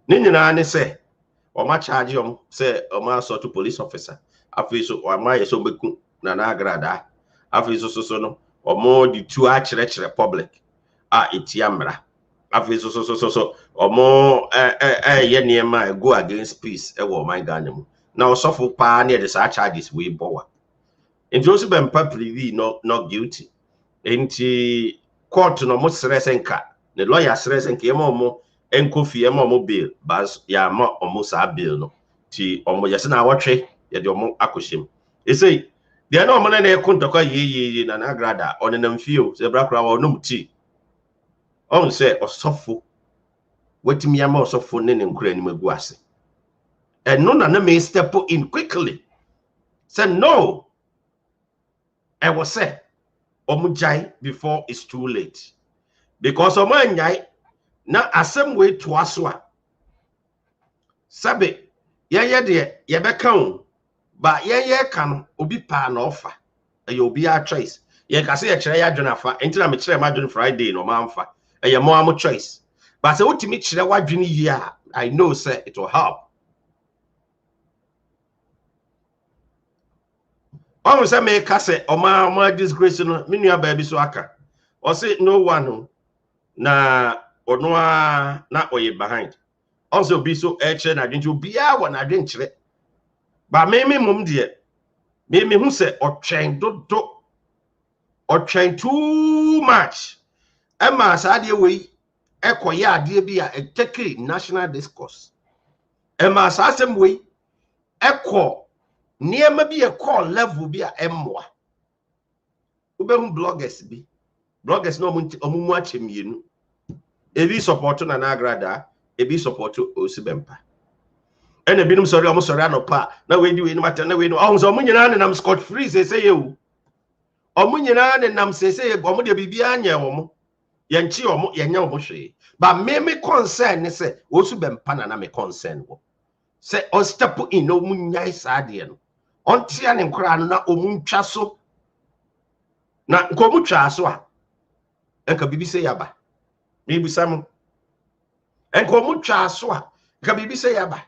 ni nyina ne say o ma charge o say o ma assault to police officer afi so o ma yeso beku na na agrada afi so no o mo di two a kire public a etiamra afi so omo ye niema go against peace e wo my Ghana mu na osofo pa na the sa charges we bowa enti Owusu Bempah plead not guilty enti court no mo sresenka the lawyer sresenka e mo enkofi e mo bail bas ya ma omo sa bail no ti omo yese na awotwe ye de omo akoshim e say de na omo na ekontokwa ye na agrada onenam fio se brakra wa onum ti on say osofo wetimi ama osofo ne nkura ni magu ase and no na me step in quickly say no I was say omujai before it's too late because omanyai na asem we to aso a sabe ye de beka o ba ye ka no obi pa na ofa e obi a choice ye ka say ye kire ya dwena fa enti na me kire ma dwena Friday no ma mfa e mo am choice but say utimi kire wadwene yi a I know say it will help. I say me ka say o ma disgrace no me nua ba bi so aka o say no one na ono na oye behind also be so kire na dwene obi a wo na dwene kire ba me mum de me hu say o twen dodo o twen too much Emma Sadia we ekoya ade bi a take national discourse Emma Sasem we eko niema bi e call level bi a emmoa ubehun bloggers no omumu achemienu ebi support na nagrada ebi support Owusu Bempah ene binum sorry omo sorry anopa na we di we no matter na we no ohun so omunyina ne nam scot free say yewu omunyina ne nam say omo de bibia anya omo ye nchi omo ye nya omo hwe ba me concern ne say Owusu Bempah na me concern wo say o step in no munyai saade no ontia ne nkora no na omuntwa so na nkomutwa so a enka bibi say yaba me busam enkomutwa so a enka bibi say yaba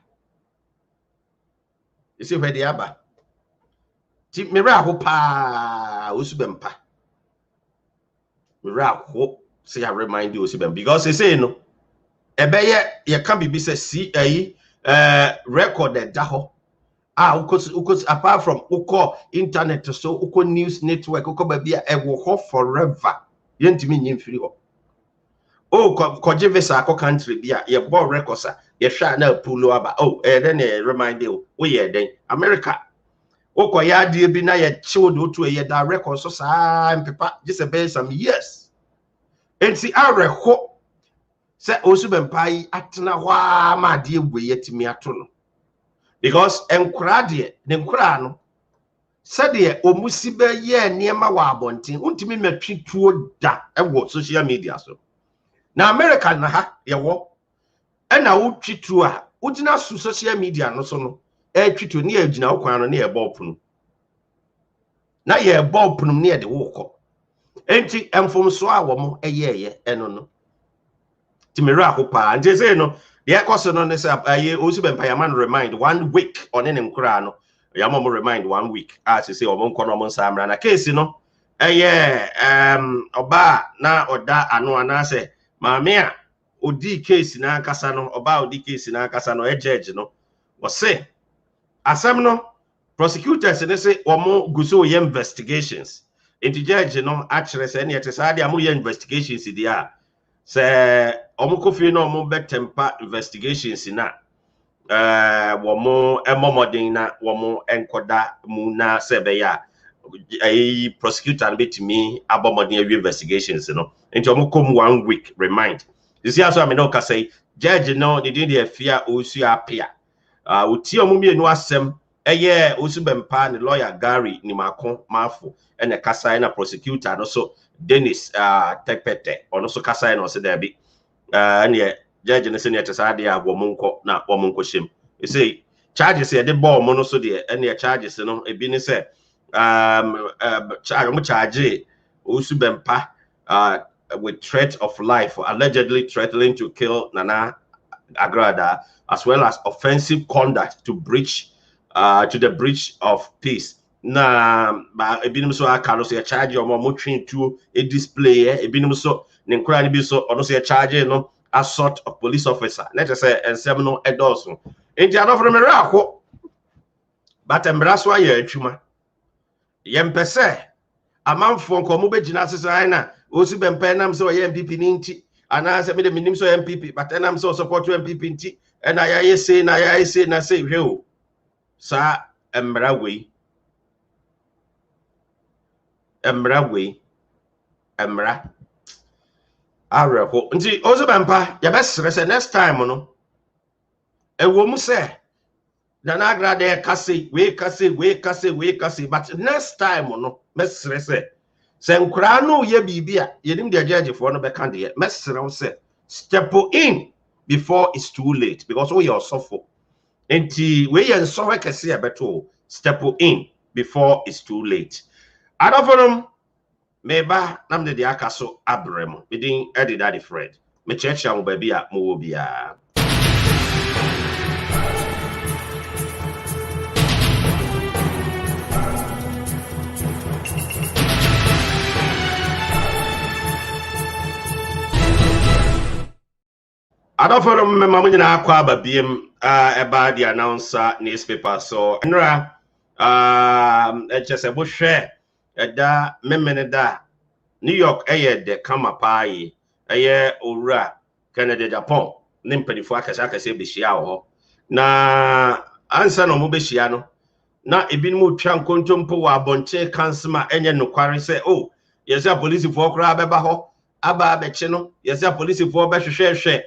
isi where the yaba ti mira ho pa Owusu Bempah mira ho say I remind you Owusu Bempah because they say no ebeye ye can bibi say see record that daho ukos apart from uko internet so uko news network uko babia ewo ho forever yentimi nyimfiri ho ko jevesa ako country bia ye bo records ye hwa na pulo aba then remind you we ye den America uko ya die bi na ye child otu ye da records so sa mpepa just about some years enti areho se Owusu Bempah atena hwa ma de egwe yetimi ato no because enkura de ne nkura no said de omusi be ye niema wa abonten untimi matwi tuo da ewo social media so na America na ha ye wo na wutwi tuo a ugina su social media no so no twito ne agina okwan no ne ye bopunu na ye bopunu ne ye de wokọ enti emfomso a wo mo eyeye eno no timira ko pa nje say no the ekoso no ne say Owusu Bempah yaman remind 1 week on in nkura no yamom remind 1 week as say omon kono omon samra na case no oba na oda ano ana say maame a odi case na akasa no oba odi case na akasa no judge no wo say asem no prosecutors ne say omo guso ye investigations into judge no actually say ne yetesade amu ye investigations dia say omukofi no omo betempa investigations na womo emomodin na womo enkoda mu na sebeya prosecutor betimi abomodin awi investigations no enti omukom 1 week remind you see aso ameno ka say judge no they did fear Owusu apia uti omumienu asem Owusu Bempah ne lawyer Gary ni mako mafo ene kasa na prosecutor no so Dennis Tekpete ono so kasa no se dabi and judge ne se ne tesade a womunko na womunko shem you say charges e de ball mo no so de and charges no e bi ne se charge Owusu Bempah with threat of life for allegedly threatening to kill Nana Agrada as well as offensive conduct to the breach of peace na ba ebinim so aka no so ya charge o mo twin to a display ebinim so ne nkura ne bi so ono so ya charge no assault of police officer let us say ensem no edoso enti adofro me rako but embra so ya atwuma yempese amanfo nko mo begina asesa na Owusu Bempah nam so ya MPP ni nti ana se me de minim so ya MPP but nam so support MPP nti na ya say na say hwe sa embra we areko nti Owusu Bempah ya besere se next time no ewo mu se na nagrade kase we kase but next time no mesere se nkura no ye bibia yenim de judge for no be kan de mesere se step in before it's too late because we are suffer nti we yen so kase e beto step in before it's too late adofom meba nam de akaso abrem bidin edida the Fred me checha mo ba bia mo wo bia adofom me mamu nyina akwa ababiem eba the announcer newspaper so nra echese bo hwe eda memene da New York de kama pai owura Canada Agyapong ne mpanifo akasa be hia ho na ansa no mo be hia no na ebinom twa nkontompo wa abonche kansema enye nokware say oh yes a police for kra beba ho aba abeche no yes a police for be hwehwehwe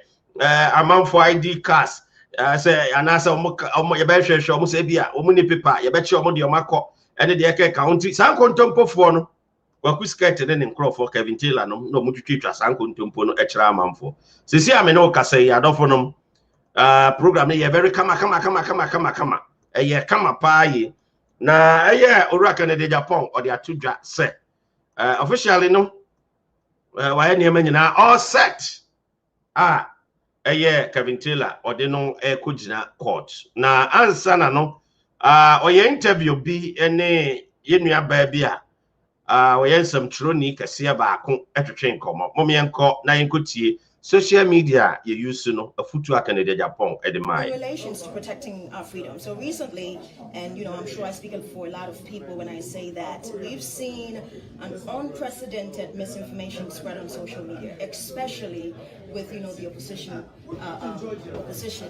amanfo ID cards say anasa omo ye be hwehwehwe omo say bia omo ni paper ye be che omo de omo akọ ene de eke county san nkontompo fo no waku skirt ne nkrofo Kelvin Taylor no no mutwitwa san nkontompo no ekira amanfo sisi ame no kasa yi adofo no program ne ye very kama eye kama paaye na eye oraka ne de Agyapong or the atudwa say officially no why ne nyina all set eye Kelvin Taylor or de no kugina court na ansa na no oye interview bi ene yenua ba bia oye nsam troni kase ba ako etwetwe nkomo momienko na yenkotie social media you use no a futu akane de Agyapong at the mind in relations to protecting our freedom. So recently, and I'm sure I speak for a lot of people when I say that we've seen an unprecedented misinformation spread on social media, especially with the opposition.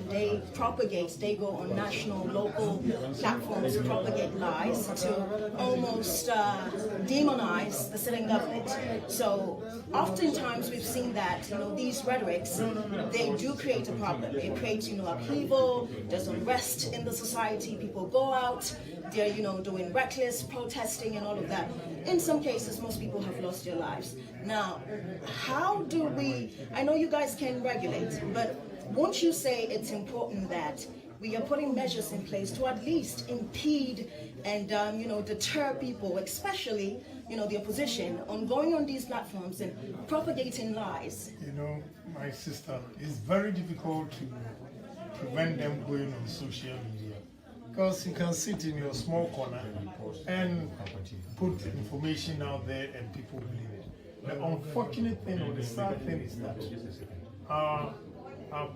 They propagate, they go on national, local platforms, propagate lies to almost demonize the sitting government. So oftentimes we've seen that these rhetorics, they do create a problem. It creates upheaval, there's unrest in the society, people go out, they're doing reckless protesting and all of that. In some cases, most people have lost their lives. Now, how do we, I know you guys can regulate, but won't you say it's important that we are putting measures in place to at least impede and deter people, especially the opposition, on going on these platforms and propagating lies? My sister, it's very difficult to prevent them going on social media because you can sit in your small corner and put information out there and people believe it. The unfortunate thing or the sad thing is that our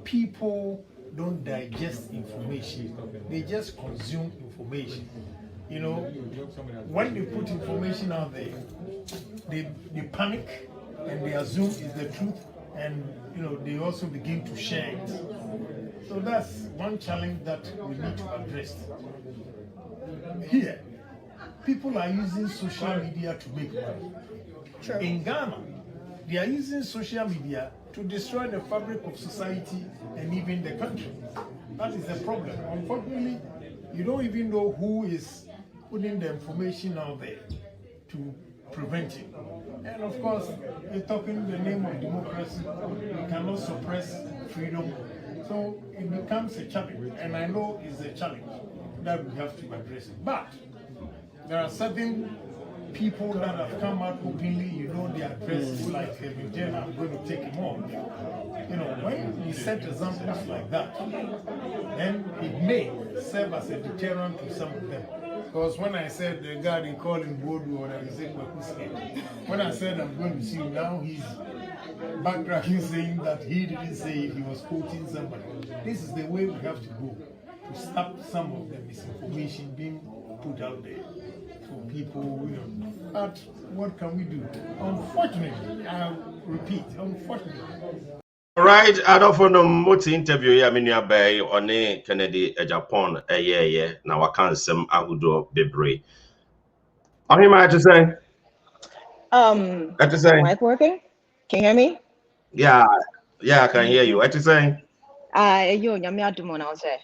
people don't digest information, they just consume information. When they put information out there, they panic and they assume it's the truth, and they also begin to share it. So that's one challenge that we need to address. Here, people are using social media to make money. Sure. In Ghana, they are using social media to destroy the fabric of society and even the country. That is the problem. Unfortunately, you don't even know who is putting the information out there to prevent it. And of course, you're talking in the name of democracy. You cannot suppress freedom. So it becomes a challenge. And I know it's a challenge that we have to address it. But there are certain people that have come out openly, their address, like Kelvin Taylor, I'm going to take him on. When we set examples like that, then it may serve as a deterrent to some of them. Because when I said the guy they call him Bodu or he said when I said I'm going to see him now, he's backtracking saying that he didn't say it, he was quoting somebody. This is the way we have to go to stop some of the misinformation being put out there for people, But what can we do? Unfortunately, I repeat, unfortunately. All right, I don't know what interview ya minya bay on Kennedy Agyapong na wakansem ahudo bebre. Are you to say? To say. Mic working? Can you hear me? Yeah, I can hear you. What to say? You nyame adumo na say.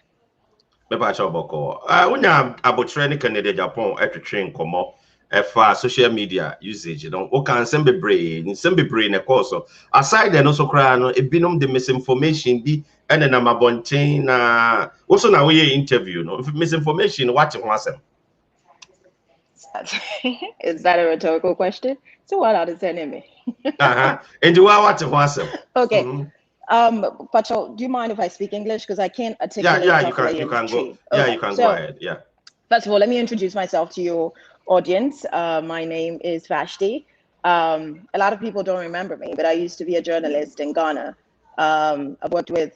Beba choboko. Unya abotre ni Kennedy Agyapong etwetwe nkomo efa social media usage o kan sem bebre na course aside there no so kra no ebinom the misinformation bi ene na mabonten na also na we interview no misinformation what ho asem. Is that a rhetorical question? So what are you telling me? And what ho asem? Okay. Pacho, do you mind if I speak English, because I can't articulate? Yeah, you can go. Okay. Yeah, you can go ahead. Yeah. First of all, let me introduce myself to your audience. My name is Vashti. A lot of people don't remember me, but I used to be a journalist in Ghana. I worked with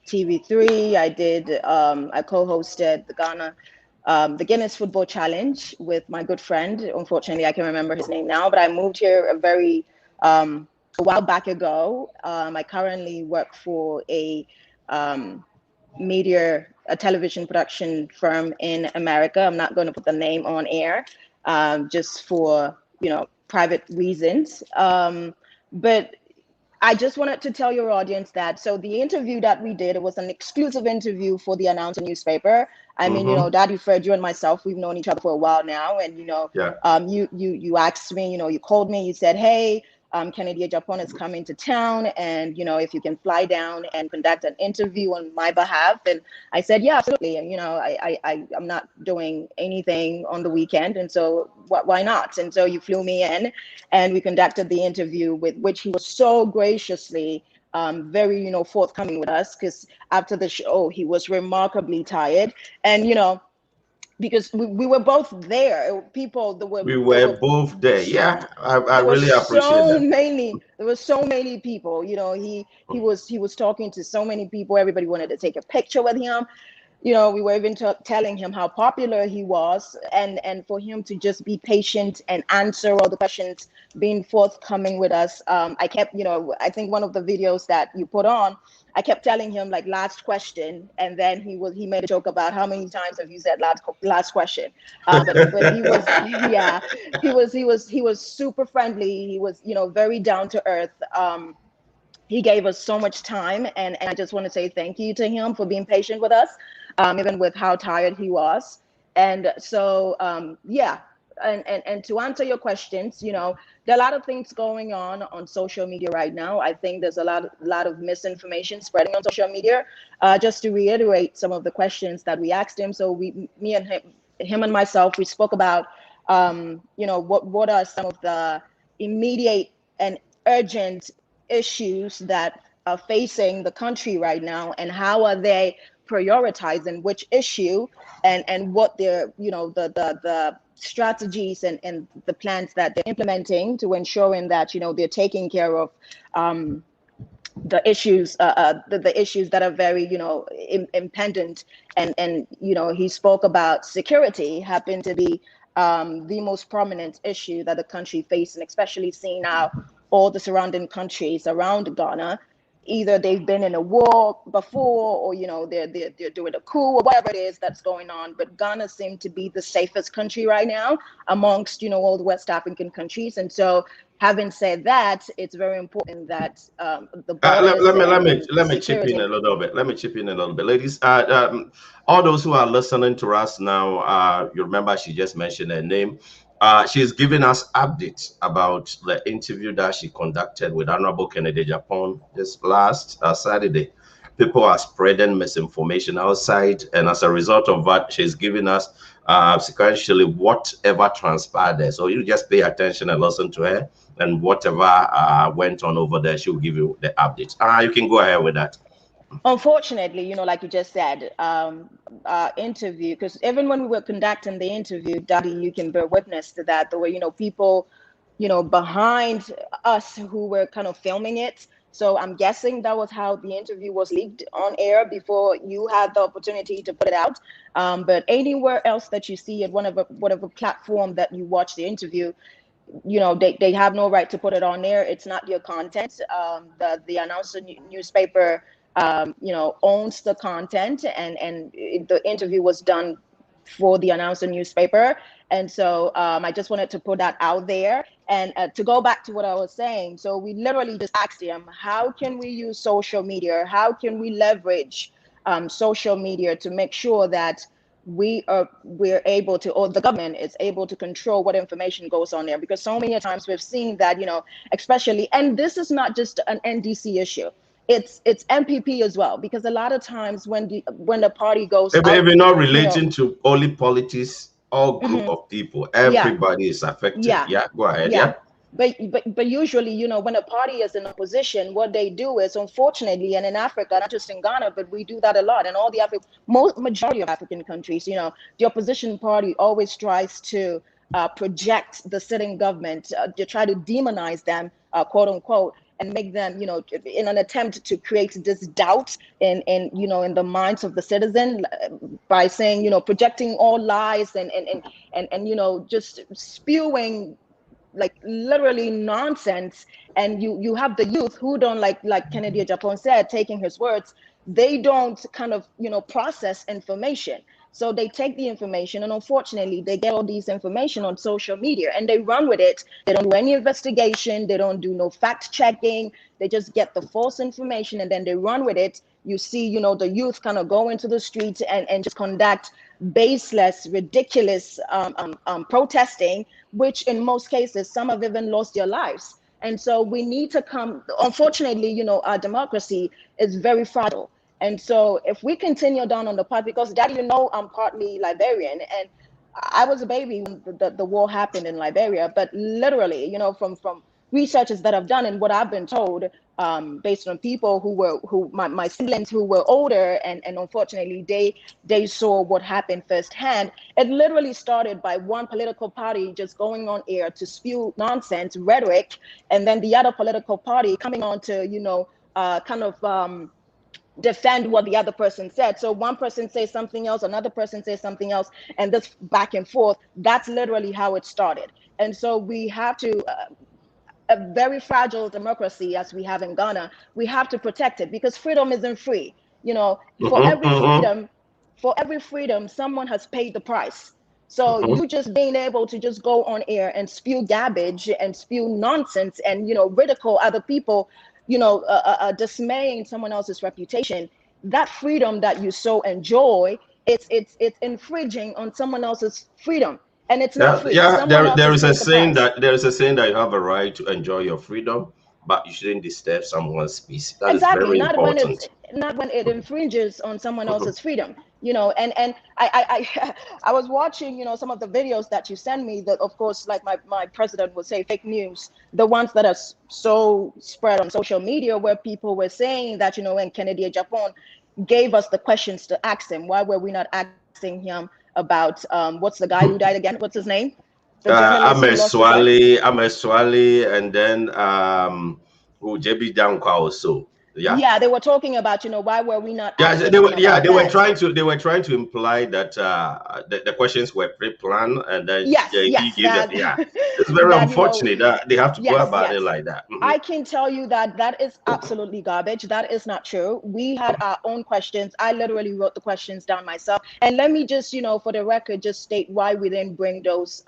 TV3. I co-hosted the Guinness Football Challenge with my good friend. Unfortunately, I can't remember his name now, but I moved here a while back ago. I currently work for a media a television production firm in America. I'm not going to put the name on air, just for, private reasons. But I just wanted to tell your audience that, so the interview that we did, it was an exclusive interview for the Announcer newspaper. I mean, Daddy Fred, you and myself, we've known each other for a while now. And, you asked me, you called me, you said, hey, Kennedy Agyapong is coming to town, and, if you can fly down and conduct an interview on my behalf. And I said, yeah, absolutely. And, I'm not doing anything on the weekend. And so why not? And so you flew me in, and we conducted the interview, with which he was so graciously very, forthcoming with us, because after the show, he was remarkably tired. And, because we were both there. We were both there. Yeah, I really appreciate that. There were so many people. He was talking to so many people. Everybody wanted to take a picture with him. We were even telling him how popular he was, and for him to just be patient and answer all the questions, being forthcoming with us. I kept, I think one of the videos that you put on, I kept telling him, like, last question, and then he made a joke about how many times have you said last question. But he was, yeah, he was super friendly. He was, very down to earth. He gave us so much time, and I just want to say thank you to him for being patient with us, even with how tired he was. And so, yeah, and to answer your questions, there are a lot of things going on social media right now. I think there's a lot of misinformation spreading on social media. Just to reiterate some of the questions that we asked him. So me and him and myself, we spoke about, what are some of the immediate and urgent issues that are facing the country right now, and how are they prioritizing which issue, and what they're, the strategies and the plans that they're implementing to ensuring that, they're taking care of the issues the issues that are very, impendent. And he spoke about security happened to be the most prominent issue that the country faced, and especially seeing now all the surrounding countries around Ghana, either they've been in a war before, or they're doing a coup, or whatever it is that's going on. But Ghana seemed to be the safest country right now amongst all the West African countries. And so, having said that, it's very important that the borders. Let me chip in a little bit. Ladies. All those who are listening to us now, you remember she just mentioned her name. She's giving us updates about the interview that she conducted with Honorable Kennedy Agyapong this last Saturday. People are spreading misinformation outside, and as a result of that, she's giving us sequentially whatever transpired there. So you just pay attention and listen to her, and whatever went on over there, she'll give you the updates. You can go ahead with that. Unfortunately, like you just said, interview, because even when we were conducting the interview, Daddy, you can bear witness to that. There were, people, behind us who were kind of filming it. So I'm guessing that was how the interview was leaked on air before you had the opportunity to put it out. But anywhere else that you see at whatever platform that you watch the interview, they have no right to put it on there. It's not your content. The Announcer newspaper owns the content, and the interview was done for the Announcer newspaper. And so I just wanted to put that out there. And to go back to what I was saying, so we literally just asked him, how can we use social media? How can we leverage social media to make sure that we're able to, or the government is able to control what information goes on there? Because so many times we've seen that, especially, and this is not just an NDC issue. It's MPP as well, because a lot of times when the party goes out, we're not relating to only politics, all group of people, everybody is affected. Yeah, go ahead. Yeah. But usually, when a party is in opposition, what they do is, unfortunately, and in Africa, not just in Ghana, but we do that a lot, and all the majority of African countries, the opposition party always tries to project the sitting government, to try to demonize them, quote unquote, and make them, in an attempt to create this doubt in the minds of the citizen, by saying, projecting all lies and just spewing like literally nonsense. And you have the youth who don't, like Kennedy Agyapong said, taking his words, they don't kind of, process information. So they take the information, and unfortunately, they get all these information on social media and they run with it. They don't do any investigation. They don't do no fact checking. They just get the false information and then they run with it. You see, the youth kind of go into the streets and just conduct baseless, ridiculous protesting, which in most cases, some have even lost their lives. And so we need to come, unfortunately, our democracy is very fragile. And so if we continue down on the path, because Daddy, I'm partly Liberian, and I was a baby when the war happened in Liberia, but literally, from researches that I've done and what I've been told, based on people my siblings who were older, and unfortunately they saw what happened firsthand. It literally started by one political party just going on air to spew nonsense, rhetoric, and then the other political party coming on to, defend what the other person said. So one person says something else, another person says something else, and this back and forth. That's literally how it started. And so we have to, a very fragile democracy as we have in Ghana, we have to protect it, because freedom isn't free. For every freedom, someone has paid the price. So you just being able to just go on air and spew garbage and spew nonsense and, ridicule other people, dismaying someone else's reputation, that freedom that you so enjoy, it's infringing on someone else's freedom, and it's not free. Yeah, there is a saying that you have a right to enjoy your freedom, but you shouldn't disturb someone's peace. That exactly. is very Not important. Not when it infringes on someone else's freedom. And I was watching, some of the videos that you send me that, of course, like my president would say, fake news, the ones that are so spread on social media, where people were saying that, when Kennedy Agyapong gave us the questions to ask him, why were we not asking him about what's the guy who died again? What's his name? Ameswali, and then JB Dankwa also. Yeah, they were talking about, why were we not? Yeah, they were trying to imply that the questions were pre-planned, and then he gave that. Yeah, it's very unfortunate that they have to go about it like that. I can tell you that is absolutely garbage. That is not true. We had our own questions. I literally wrote the questions down myself. And let me just, for the record, just state why we didn't bring those,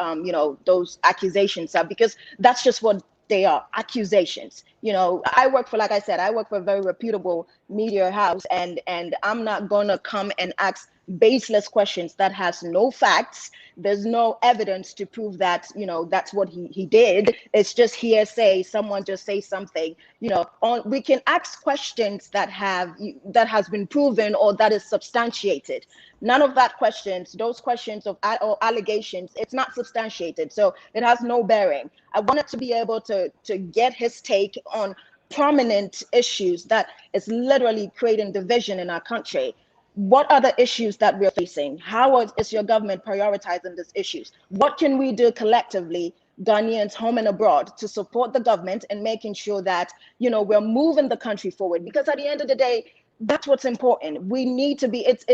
those accusations up, because that's just what they are, accusations. I work for, like I said, I work for a very reputable media house, and I'm not gonna come and ask baseless questions that has no facts. There's no evidence to prove that, that's what he did. It's just hearsay. Someone just say something, we can ask questions that has been proven or that is substantiated. None of that questions, those questions or allegations, it's not substantiated. So it has no bearing. I wanted to be able to get his take on prominent issues that is literally creating division in our country. What are the issues that we're facing? How is your government prioritizing these issues? What can we do collectively, Ghanaians home and abroad, to support the government and making sure that, we're moving the country forward? Because at the end of the day, that's what's important. We need to be, it's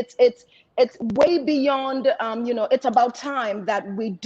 way beyond, it's about time that we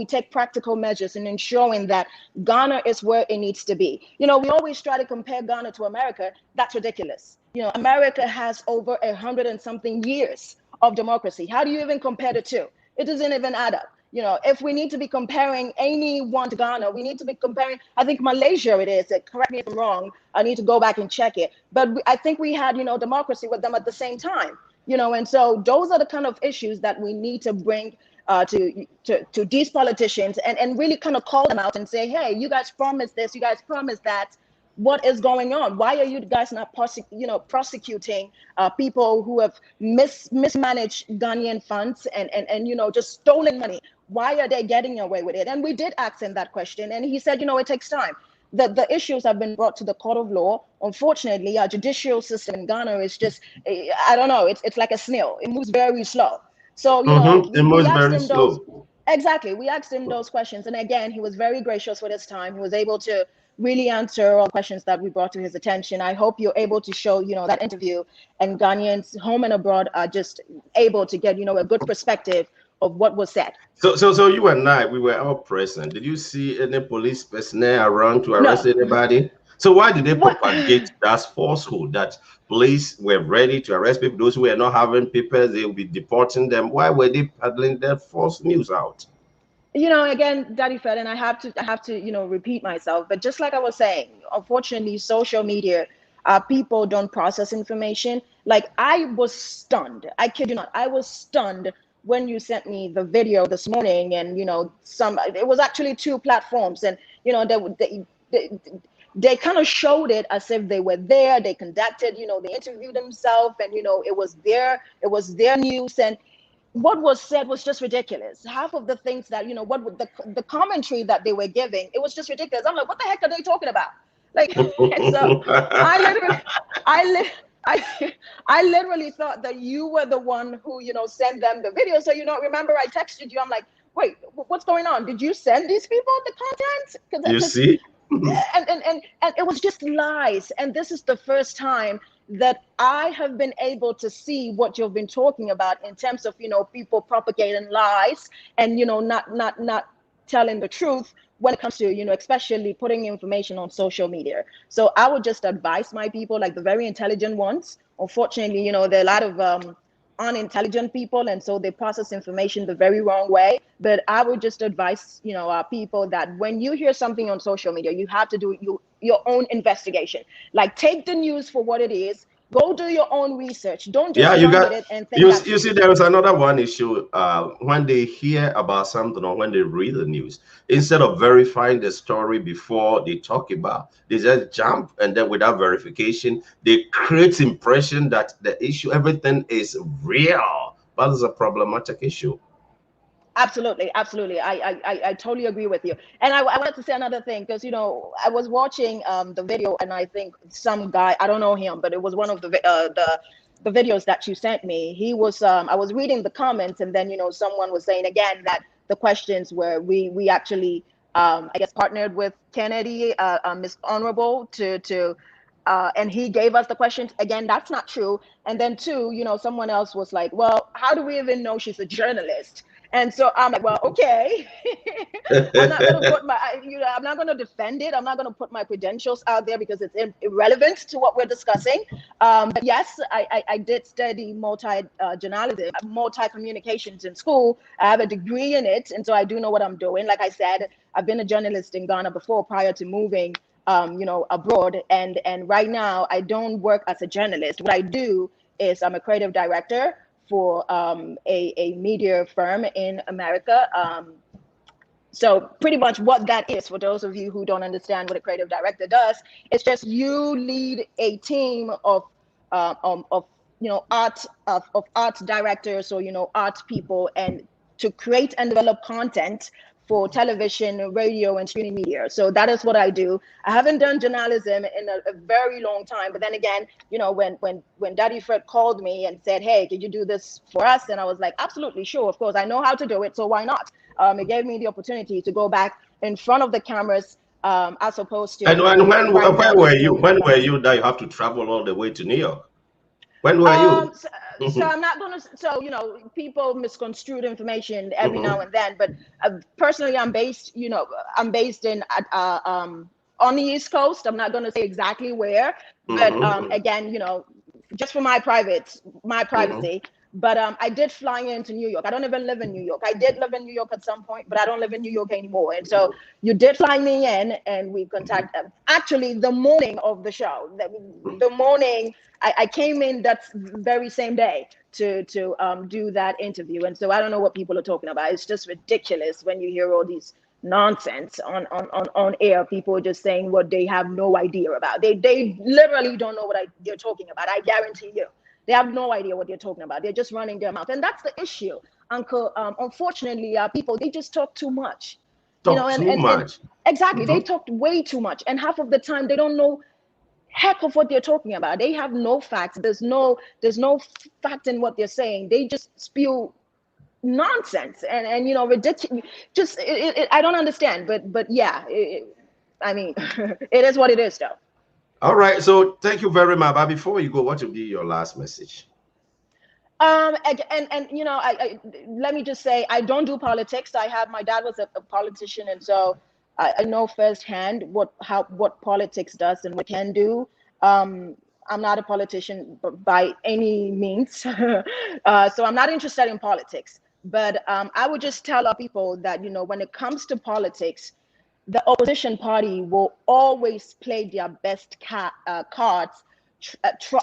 take practical measures in ensuring that Ghana is where it needs to be. We always try to compare Ghana to America. That's ridiculous. America has over 100 and something years of democracy. How do you even compare the two? It doesn't even add up. If we need to be comparing anyone to Ghana, we need to be comparing, I think Malaysia it is. Correct me if I'm wrong. I need to go back and check it. But I think we had, democracy with them at the same time. And so those are the kind of issues that we need to bring to these politicians and really kind of call them out and say, hey, you guys promised this, you guys promised that. What is going on? Why are you guys not prosecuting people who have mismanaged Ghanaian funds and just stolen money? Why are they getting away with it? And we did ask him that question, and he said, it takes time. The issues have been brought to the court of law. Unfortunately, our judicial system in Ghana is just, I don't know, it's like a snail. It moves very slow. So, it moves very slow. Exactly. We asked him those questions. And again, he was very gracious with his time. He was able to really answer all questions that we brought to his attention. I hope you're able to show, that interview, and Ghanaians home and abroad are just able to get, a good perspective of what was said. So you and I, we were all present. Did you see any police personnel around to arrest anybody? So why did they propagate that falsehood that police were ready to arrest people? Those who were not having papers, they will be deporting them. Why were they peddling that false news out? You know, again, Daddy Fred, and I have to, you know, repeat myself. But just like I was saying, unfortunately, social media, people don't process information. Like, I was stunned. I kid you not. I was stunned when you sent me the video this morning, and you know, it was actually 2 platforms, and you know, they kind of showed it as if they were there. They conducted, you know, they interviewed themselves, and you know, it was their news, and what was said was just ridiculous. Half of the things that, you know, the commentary that they were giving, it was just ridiculous. I'm like, what the heck are they talking about? Like, and so I literally thought that you were the one who, you know, sent them the video. So, you know, remember I texted you. I'm like, wait, what's going on? Did you send these people the content? You see? And it was just lies. And this is the first time that I have been able to see what you've been talking about in terms of, you know, people propagating lies and, you know, not telling the truth when it comes to, you know, especially putting information on social media. So I would just advise my people, like the very intelligent ones. Unfortunately, you know, there are a lot of unintelligent people, and so they process information the very wrong way. But I would just advise, you know, people that when you hear something on social media, you have to do your own investigation. Like, take the news for what it is. Go do your own research. Don't just you run got with it and think you see, there is another one issue. When they hear about something or when they read the news, instead of verifying the story before they talk about, they just jump, and then without verification, they create impression that the issue, everything is real. But it's a problematic issue. Absolutely. I totally agree with you. And I wanted to say another thing, because, you know, I was watching the video, and I think some guy, I don't know him, but it was one of the videos that you sent me. He was I was reading the comments, and then, you know, someone was saying again that the questions were we actually I guess partnered with Kennedy, Miss Honorable, to and he gave us the questions. Again, that's not true. And then 2, you know, someone else was like, well, how do we even know she's a journalist? And so I'm like, well, okay. I'm not going to put I'm not going to defend it. I'm not going to put my credentials out there because it's irrelevant to what we're discussing. But yes, I did study journalism, multi-communications in school. I have a degree in it. And so I do know what I'm doing. Like I said, I've been a journalist in Ghana before, prior to moving, you know, abroad. And right now I don't work as a journalist. What I do is I'm a creative director for a media firm in America. So pretty much what that is, for those of you who don't understand what a creative director does, it's just you lead a team of you know, art directors, or, you know, art people, and to create and develop content for television, radio, and streaming media. So that is what I do. I haven't done journalism in a very long time. But then again, you know, when Daddy Fred called me and said, hey, could you do this for us? And I was like, absolutely, sure, of course, I know how to do it, so why not? It gave me the opportunity to go back in front of the cameras, as opposed to. And when were you? When were you that you have to travel all the way to New York? When were you? So I'm not going to, so, you know, people misconstrued information every now and then, but personally, I'm based in, on the East Coast. I'm not going to say exactly where, but again, you know, just for my privacy, but I did fly into New York. I don't even live in New York. I did live in New York at some point, but I don't live in New York anymore. And so you did fly me in, and we contacted, actually the morning of the show, the morning I came in that very same day to do that interview. And so I don't know what people are talking about. It's just ridiculous when you hear all these nonsense on air. People just saying what they have no idea about. They literally don't know what they're talking about. I guarantee you. They have no idea what they're talking about. They're just running their mouth. And that's the issue, Uncle. Unfortunately, people, they just talk too much. Much. Exactly. They talked way too much. And half of the time, they don't know heck of what they're talking about. They have no facts. There's no fact in what they're saying. They just spew nonsense and you know, ridiculous. Just I don't understand. But yeah, I mean, it is what it is, though. All right. So thank you very much. But before you go, what will be your last message? And you know, I let me just say, I don't do politics. My dad was a politician, and so I know firsthand what politics does and what it can do. I'm not a politician by any means, so I'm not interested in politics. But I would just tell our people that, you know, when it comes to politics, the opposition party will always play their best cards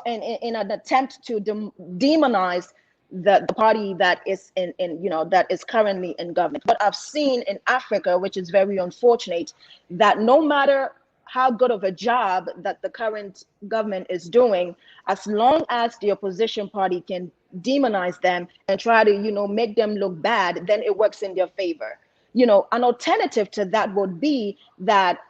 in an attempt to demonize the party that is that is currently in government. What I've seen in Africa, which is very unfortunate, that no matter how good of a job that the current government is doing, as long as the opposition party can demonize them and try to, you know, make them look bad, then it works in their favor. You know, an alternative to that would be that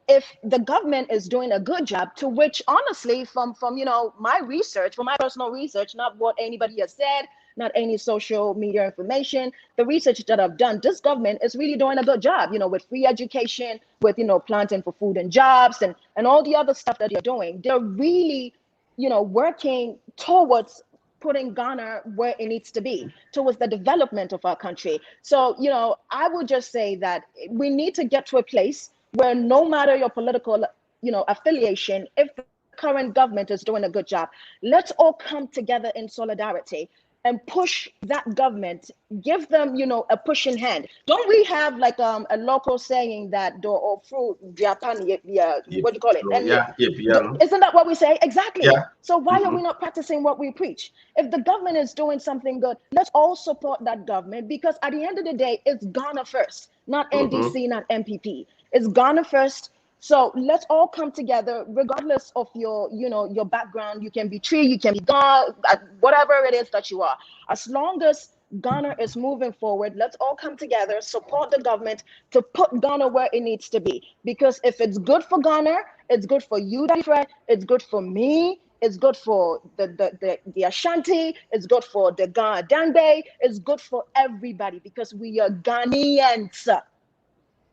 if the government is doing a good job, to which honestly, from you know, my research, from my personal research, not what anybody has said, not any social media information, the research that I've done, this government is really doing a good job, you know, with free education, with, you know, planting for food and jobs and all the other stuff that they're doing. They're really, you know, working towards putting Ghana where it needs to be, towards the development of our country. So, you know, I would just say that we need to get to a place where no matter your political, you know, affiliation, if the current government is doing a good job, let's all come together in solidarity and push that government, give them, you know, a pushing hand. Don't we have like a local saying that what do you call it? And isn't that what we say? Exactly. Yeah. So why are we not practicing what we preach? If the government is doing something good, let's all support that government, because at the end of the day, it's Ghana first, not NDC, not MPP. It's Ghana first. So let's all come together, regardless of your, you know, your background. You can be Tree, you can be Ghana, whatever it is that you are. As long as Ghana is moving forward, let's all come together, support the government to put Ghana where it needs to be. Because if it's good for Ghana, it's good for you, Daddy Fred, it's good for me, it's good for the Ashanti, it's good for the Ghana Dangbe, it's good for everybody, because we are Ghanaians.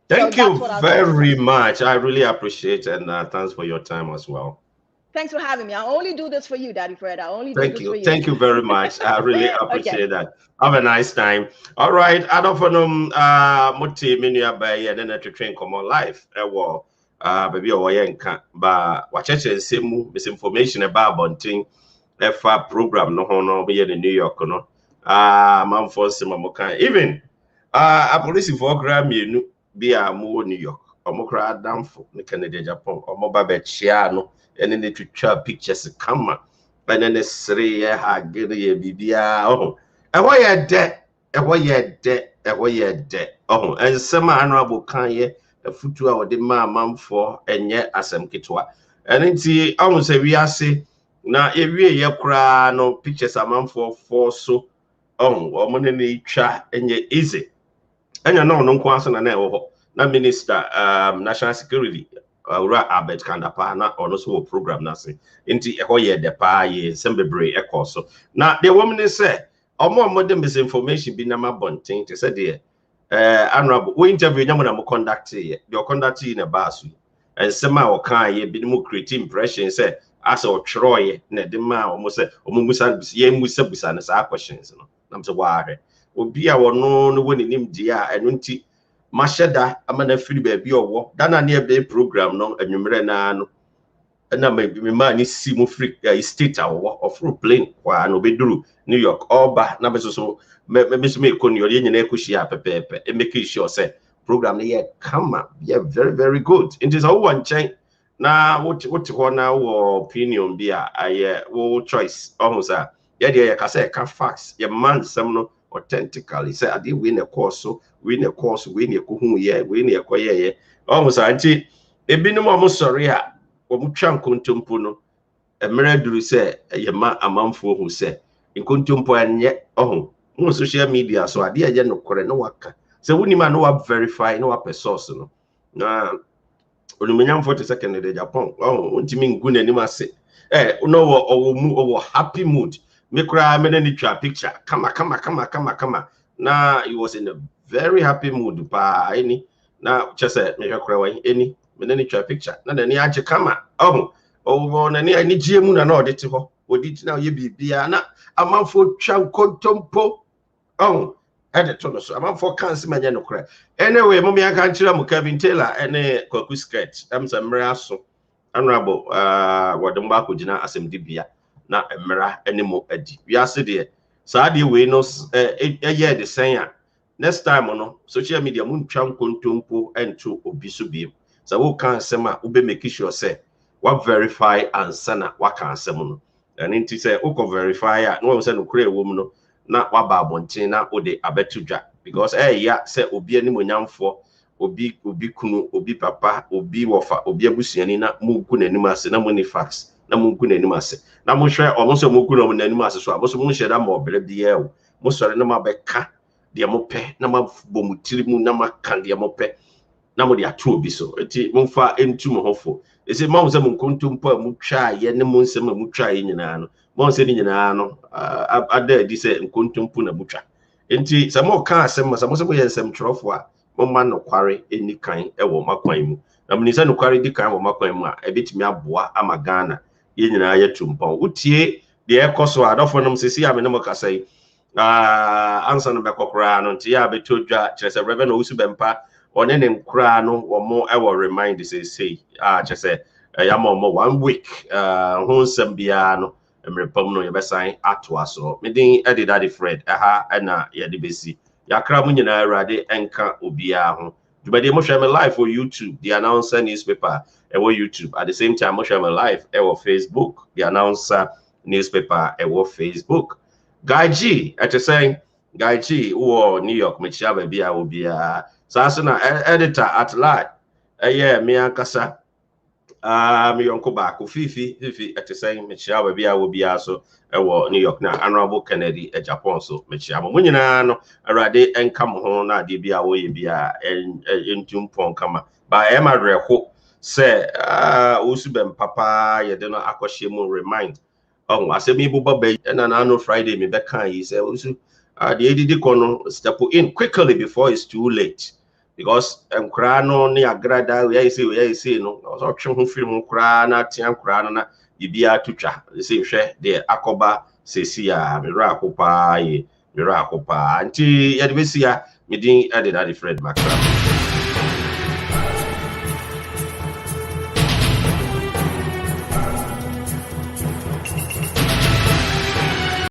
Thank you very much. I really appreciate it, and thanks for your time as well. Thanks for having me. I only do this for you, Daddy Fred. I only do this for you. Thank you very much. I really appreciate that. Have a nice time. All right. I don't know muti minua by and then to train come on live. Baby oyenka ba wacheche nsemu misinformation about bunting efa program no hono be in New York no. Man for mamokan even a police for gram you be a more New York. Omokra damfo ne Canada Agyapong omoba be chia no ene ne twitwa pictures kama ene ne sere ye ha gere ye bibia eho ye de ensema honorable kan ye afutu a wode ma amamfo enye asem ketwa ene nti ahun se wi ase na ewie ye kra no pictures amamfo for so omo ne twa enye easy enya no nko aso na ewo na minister national security ura abet kandapa na ono so program na se nti eho ye de pa ye sembebre ekoso na the woman say omo de misinformation bi na mabonten te say de honorable we interview nyamo na mo conduct ye your conduct in a basu and sema o kan ye bi mo create impression say as o troye na de ma omo say omo musa ye musa busa na sa questions no na so wa ahwe obi a wono no woni nim dia eno nti masheda amana free baby owo dana na ebe program no anwumre na no na me ma ni si mo free state awo of plane kwa no beduru New York oba na be so me ekoni ori nyina ekohia pepepe e make sure say program na ye kama ye very very good it is all one chain na what ho na wo opinion bi a aye wo choice ohusa ye de ye ka say ka facts ye man sem no authentically say ade we na course we na ekohu ye we na ekoye almost anti ebinom am sorry a wo twa nkontompo no emere duru say ye ma amamfo hu say nkontompo anye no social media so ade aye no kore no waka say woni ma no wa verify no wa source no na onumanyam 42nd de Japan ontimi ngu na nim ase no wo happy mood me kura me na twa picture kama na he was in a very happy mood pa any na just me kura wan any me na twa picture na ni age kama na ni gie mu na odete ho oditi na ye bibia na amamfo twa nkontompo the tono. I'm for cancer man no cry. Anyway, mommy I can't tell Kelvin Taylor any kwaku skirt. I'm some meraso. Honorable what the Mbako Jina asem dibia na emera animo adi. We are said Saadi we no year the same. Next time no social media mun twam kontompo ento obiso biem. So we can sema ube make sure say what verify answer na what can say no. And into say o verify no we say no kure wo mu no na wa ba abonten na o de abetudwa because ya say obi ani monyamfo obi kunu obi papa obi wofa obi abusuani na mu gu nanim ase na mu ni fax na mu gu nanim ase na mo hwe o mo so mo gu no nanim ase so aboso mo hwe da mo bele bia o mo sore na ma beka de mo pe na ma bomu tiri mu na ma kan de mo pe na mo de ato obi so enti mo fa entu mo hofo ese mo se mo kontumpo mu twa ye ne mo nsem mu twa ye nyina no mo se ni nyina no ada di se kontumpo na mu twa enti se mo ka asem se mo se mo ye nsem trofo a mama no kware eni kan ewo makwan mu na mnisa no kware di kan wo makwan mu a ebetimi aboa amagana ye nyina ye tumpon utie de ekoso adofo nom sesi ame no makasai ansa no bekokora no ntia betodwa kire se Rev Owusu Bempah one ne nkura no wo mo ewo remind say kire se ya mo 1 week ho nsem bia no emrepam no ye besan ato aso medin edida de Fred na ye de besi yakra mu nyina awrade enka obia ho dubade mo hwe me live for YouTube the announcer newspaper ewo YouTube at the same time mo hwe me live ewo Facebook the announcer newspaper ewo Facebook Guy G saying Guy G wo New York me chia ba bia obia saso na editor at large me ankasa me yonko ba ko fifi saying me chia ba bia obia so ewo New York na Honorable Kennedy Agyapong so me chia mo nyina no awrade enka mo ho na de bia wo ye bia entumpon kama ba e ma reho se Owusu Bempah papa ye de no akohye mu remind asemi bu baba na no Friday me be kan yi se Owusu the edidi kono step in quickly before it's too late because nkra no ne agrada we say no so twe ho film nkra na tia nkra no na bibia tutwa say hwe de akoba sesi a mera akopa ye mera akopa anti ye de besia medin edida de Fred Macra